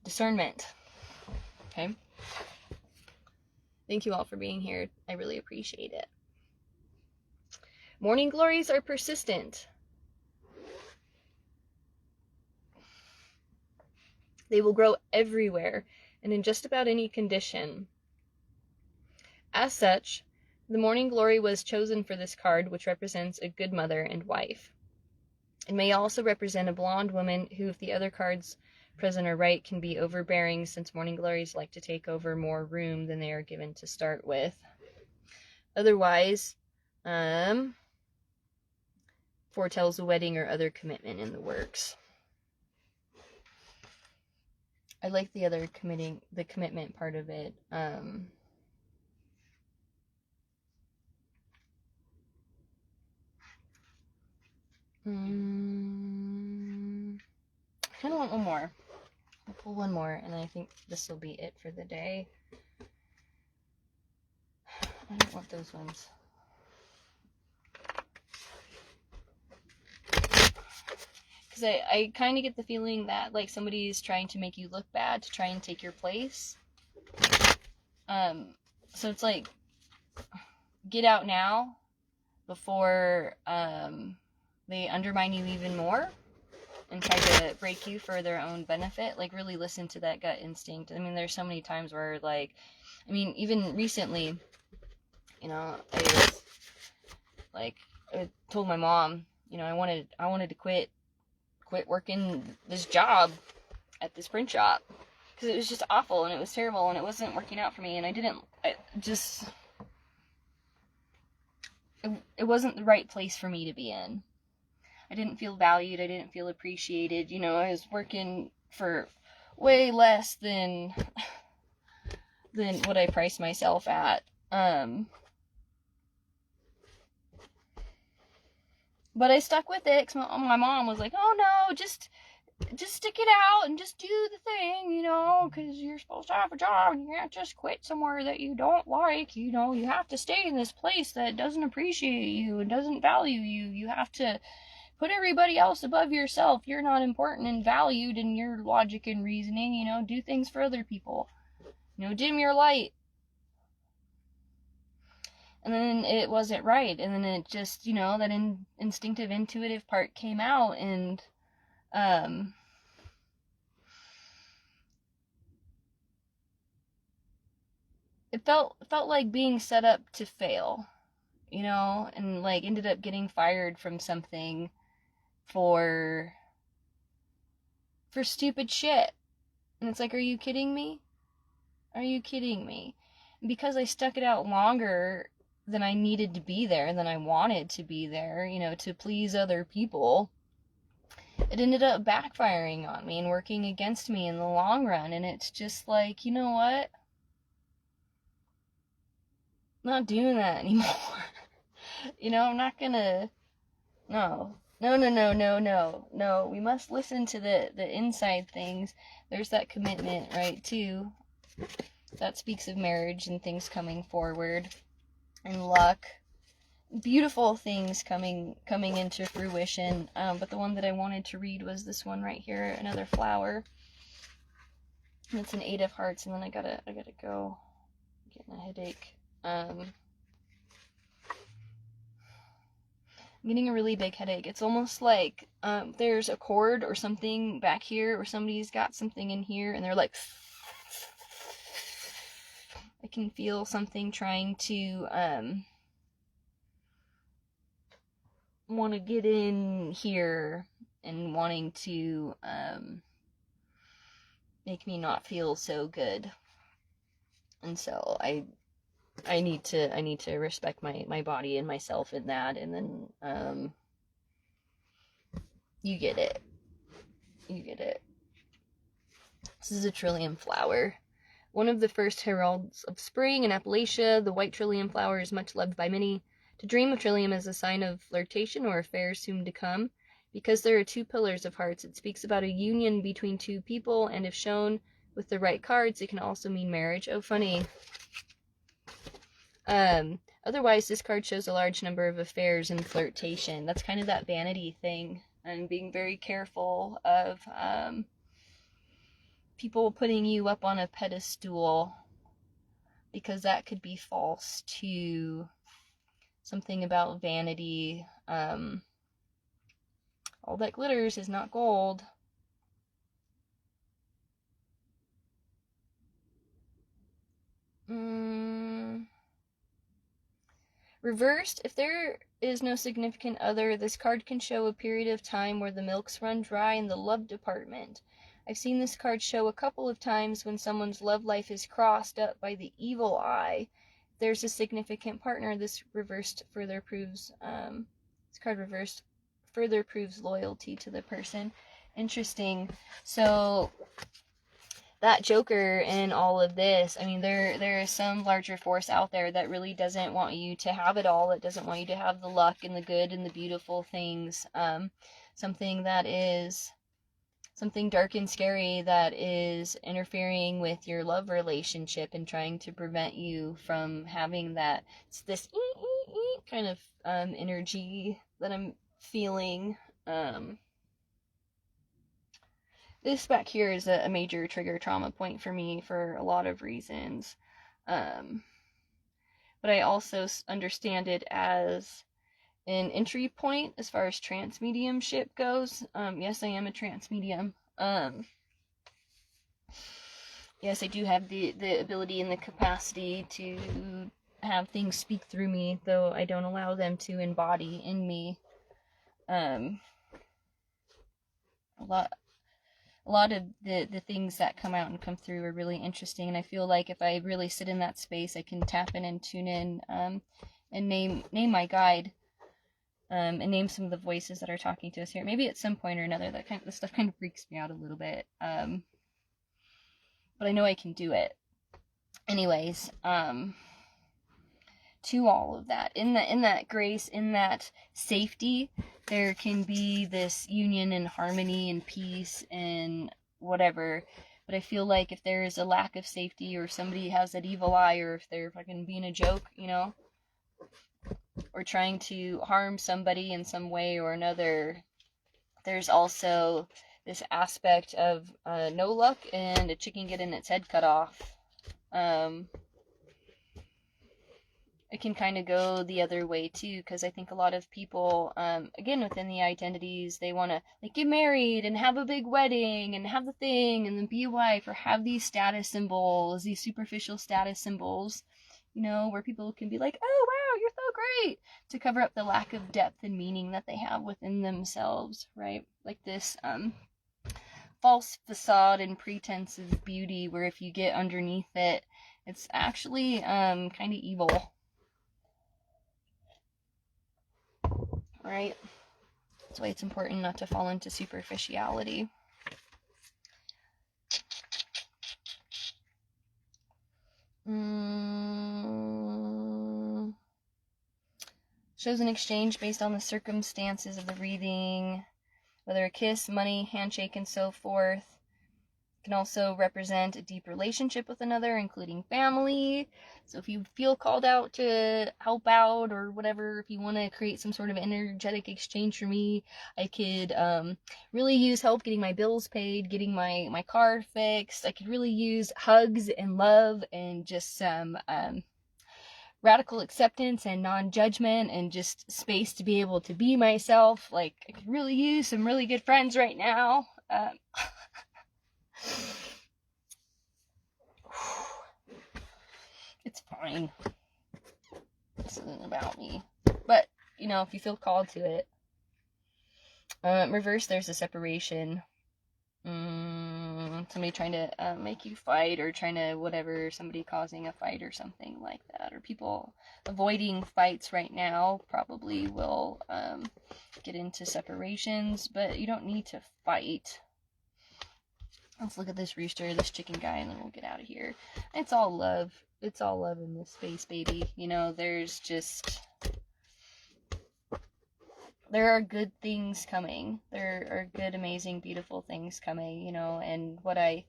discernment. Okay? Thank you all for being here. I really appreciate it. Morning glories are persistent. They will grow everywhere and in just about any condition. As such, the morning glory was chosen for this card, which represents a good mother and wife. It may also represent a blonde woman who, if the other cards present are right, can be overbearing, since morning glories like to take over more room than they are given to start with. Otherwise, foretells a wedding or other commitment in the works. I like the other commitment part of it. I kind of want one more. I'll pull one more, and I think this will be it for the day. I don't want those ones. Because I kind of get the feeling that, like, somebody's trying to make you look bad to try and take your place. So it's like, get out now before they undermine you even more and try to break you for their own benefit. Like, really listen to that gut instinct. I mean, there's so many times where, like, I mean, even recently, you know, I told my mom, you know, I wanted to quit working this job at this print shop because it was just awful and it was terrible and it wasn't working out for me, and it wasn't the right place for me to be in. I didn't feel valued. I didn't feel appreciated. You know, I was working for way less than what I priced myself at. But I stuck with it because my mom was like, oh no, just stick it out and just do the thing, you know, because you're supposed to have a job and you can't just quit somewhere that you don't like, you know, you have to stay in this place that doesn't appreciate you and doesn't value you. You have to put everybody else above yourself. You're not important and valued in your logic and reasoning, you know, do things for other people, you know, dim your light. And then it wasn't right, and then it just, you know, that instinctive, intuitive part came out, and it felt like being set up to fail, you know, and like ended up getting fired from something for stupid shit. And it's like, are you kidding me? Are you kidding me? Because I stuck it out longer than I needed to be there, than I wanted to be there, you know, to please other people, it ended up backfiring on me and working against me in the long run. And it's just like, you know what? I'm not doing that anymore. You know, I'm not gonna, no, we must listen to the inside things. There's that commitment, right, too. That speaks of marriage and things coming forward, and luck, beautiful things coming into fruition. But the one that I wanted to read was this one right here, another flower. And it's an 8 of Hearts, and then I gotta go. I'm getting a headache. I'm getting a really big headache. It's almost like there's a cord or something back here, or somebody's got something in here, and they're like, I can feel something trying to want to get in here and wanting to make me not feel so good. And so I need to respect my body and myself in that. And then you get it. This is a trillium flower. One of the first heralds of spring in Appalachia, the white trillium flower is much loved by many. To dream of trillium is a sign of flirtation or affairs soon to come. Because there are two pillars of hearts, it speaks about a union between two people, and if shown with the right cards, it can also mean marriage. Oh, funny. Otherwise, this card shows a large number of affairs and flirtation. That's kind of that vanity thing, and being very careful of people putting you up on a pedestal, because that could be false to something about vanity. All that glitters is not gold. Reversed, if there is no significant other, this card can show a period of time where the milks run dry in the love department. I've seen this card show a couple of times when someone's love life is crossed up by the evil eye. If there's a significant partner, this card reversed further proves loyalty to the person. Interesting. So that Joker and all of this, I mean, there is some larger force out there that really doesn't want you to have it all. It doesn't want you to have the luck and the good and the beautiful things. Something that is something dark and scary that is interfering with your love relationship and trying to prevent you from having that. It's this kind of energy that I'm feeling. This back here is a major trigger trauma point for me for a lot of reasons. But I also understand it as an entry point as far as trance mediumship goes. Yes, I am a trance medium. Yes, I do have the ability and the capacity to have things speak through me, though I don't allow them to embody in me. A lot of the things that come out and come through are really interesting, and I feel like if I really sit in that space, I can tap in and tune in, and name my guide, and name some of the voices that are talking to us here. Maybe at some point or another, this stuff kind of freaks me out a little bit, but I know I can do it. Anyways, to all of that, in that grace, in that safety, there can be this union and harmony and peace and whatever. But I feel like if there is a lack of safety, or somebody has that evil eye, or if they're fucking being a joke, or trying to harm somebody in some way or another, there's also this aspect of no luck and a chicken getting its head cut off. It can kind of go the other way too, because I think a lot of people, again, within the identities, they want to get married and have a big wedding and have the thing and then be a wife, or have these status symbols, these superficial status symbols, where people can be like, oh wow, you're so great, to cover up the lack of depth and meaning that they have within themselves, right? Like this false facade and pretense of beauty, where if you get underneath it, it's actually kind of evil. Right? That's why it's important not to fall into superficiality. Shows an exchange based on the circumstances of the reading, whether a kiss, money, handshake, and so forth. It can also represent a deep relationship with another, including family. So if you feel called out to help out or whatever, if you want to create some sort of energetic exchange for me, I could really use help getting my bills paid, getting my car fixed. I could really use hugs and love and just some radical acceptance and non-judgment and just space to be able to be myself. Like, I could really use some really good friends right now. It's fine. This isn't about me. But, you know, if you feel called to it. Reverse, there's a separation. Somebody trying to make you fight, or trying to whatever, somebody causing a fight or something like that, or people avoiding fights right now probably will get into separations, but you don't need to fight. Let's look at this rooster, this chicken guy, and then we'll get out of here. It's all love. It's all love in this space, baby. You know, there's just... there are good things coming. There are good, amazing, beautiful things coming, you know, and what I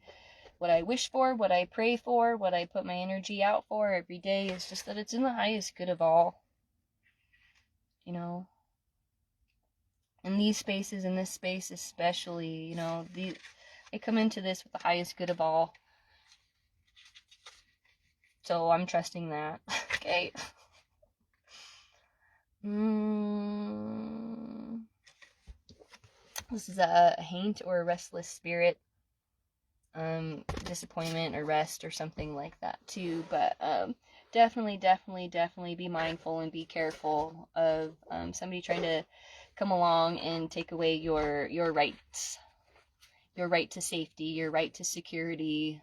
wish for, what I pray for, what I put my energy out for every day is just that it's in the highest good of all, you know. In these spaces, in this space especially, you know, I come into this with the highest good of all. So I'm trusting that. Okay. This is a haint or a restless spirit. Disappointment or rest or something like that too. But definitely be mindful and be careful of somebody trying to come along and take away your rights. Your right to safety, your right to security.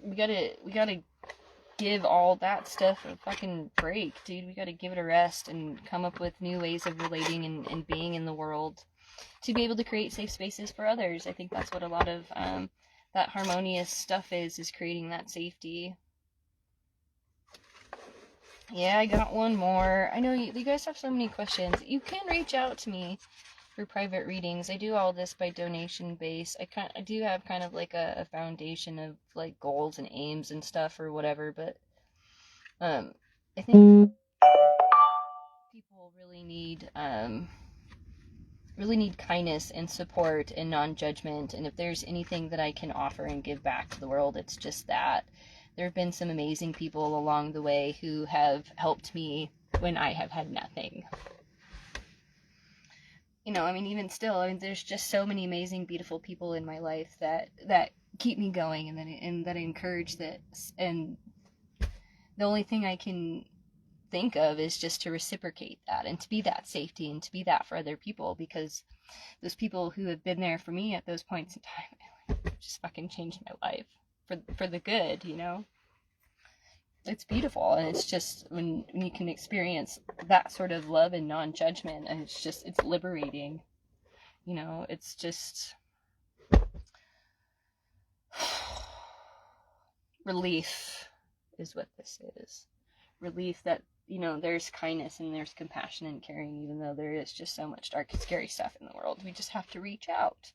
We gotta give all that stuff a fucking break, dude. We gotta give it a rest and come up with new ways of relating and being in the world to be able to create safe spaces for others. I think that's what a lot of that harmonious stuff is creating that safety. Yeah, I got one more. I know you guys have so many questions. You can reach out to me for private readings. I do all this by donation base. I do have kind of like a foundation of like goals and aims and stuff or whatever, but I think people really need kindness and support and non-judgment, and if there's anything that I can offer and give back to the world, it's just that. There have been some amazing people along the way who have helped me when I have had nothing. You know, I mean, even still, I mean, there's just so many amazing, beautiful people in my life that keep me going and that encourage this. And the only thing I can think of is just to reciprocate that and to be that safety and to be that for other people, because those people who have been there for me at those points in time just fucking changed my life for the good, you know? It's beautiful, and it's just when you can experience that sort of love and non-judgment, and it's liberating, you know. It's just relief is what this is. Relief that, you know, there's kindness and there's compassion and caring, even though there is just so much dark and scary stuff in the world. We just have to reach out.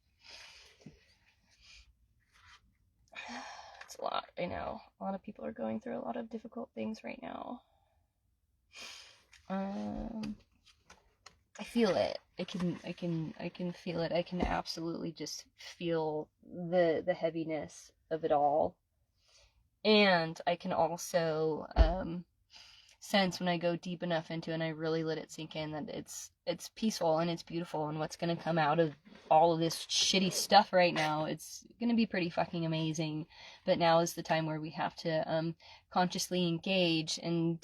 It's a lot, I know. A lot of people are going through a lot of difficult things right now. I feel it. I can feel it. I can absolutely just feel the heaviness of it all. And I can also sense when I go deep enough into it and I really let it sink in that it's peaceful and it's beautiful, and what's going to come out of all of this shitty stuff right now, it's going to be pretty fucking amazing. But now is the time where we have to consciously engage and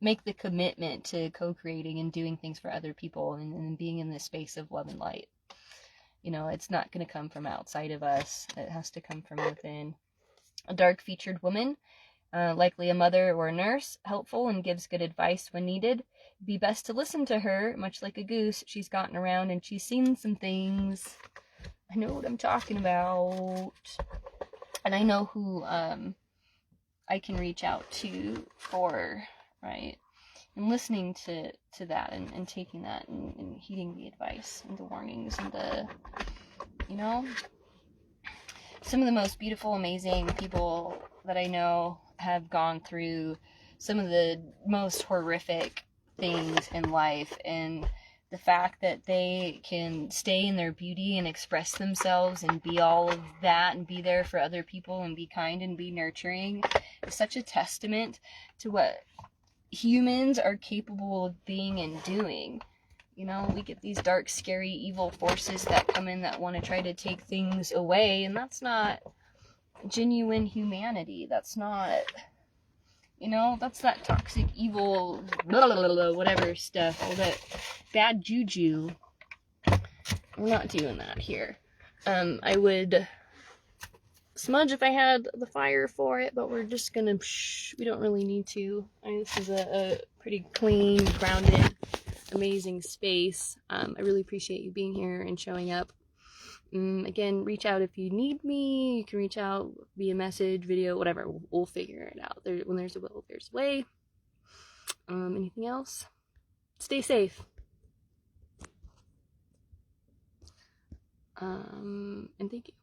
make the commitment to co-creating and doing things for other people and being in this space of love and light. You know, it's not going to come from outside of us. It has to come from within. A dark-featured woman, likely a mother or a nurse, helpful and gives good advice when needed. Be best to listen to her, much like a goose. She's gotten around and she's seen some things. I know what I'm talking about. And I know who I can reach out to for, right? And listening to that and taking that and heeding the advice and the warnings and the, you know, some of the most beautiful, amazing people that I know have gone through some of the most horrific things in life, and the fact that they can stay in their beauty and express themselves and be all of that and be there for other people and be kind and be nurturing is such a testament to what humans are capable of being and doing. You know, we get these dark, scary, evil forces that come in that want to try to take things away, and that's not genuine humanity. That's not, you know, that's that toxic, evil, blah, blah, blah, blah, whatever stuff, all that bad juju. We're not doing that here. I would smudge if I had the fire for it, but we're just gonna, we don't really need to. This is a pretty clean, grounded, amazing space. I really appreciate you being here and showing up. Again, reach out if you need me. You can reach out via message, video, whatever. We'll figure it out. When there's a will, there's a way. Anything else? Stay safe. And thank you.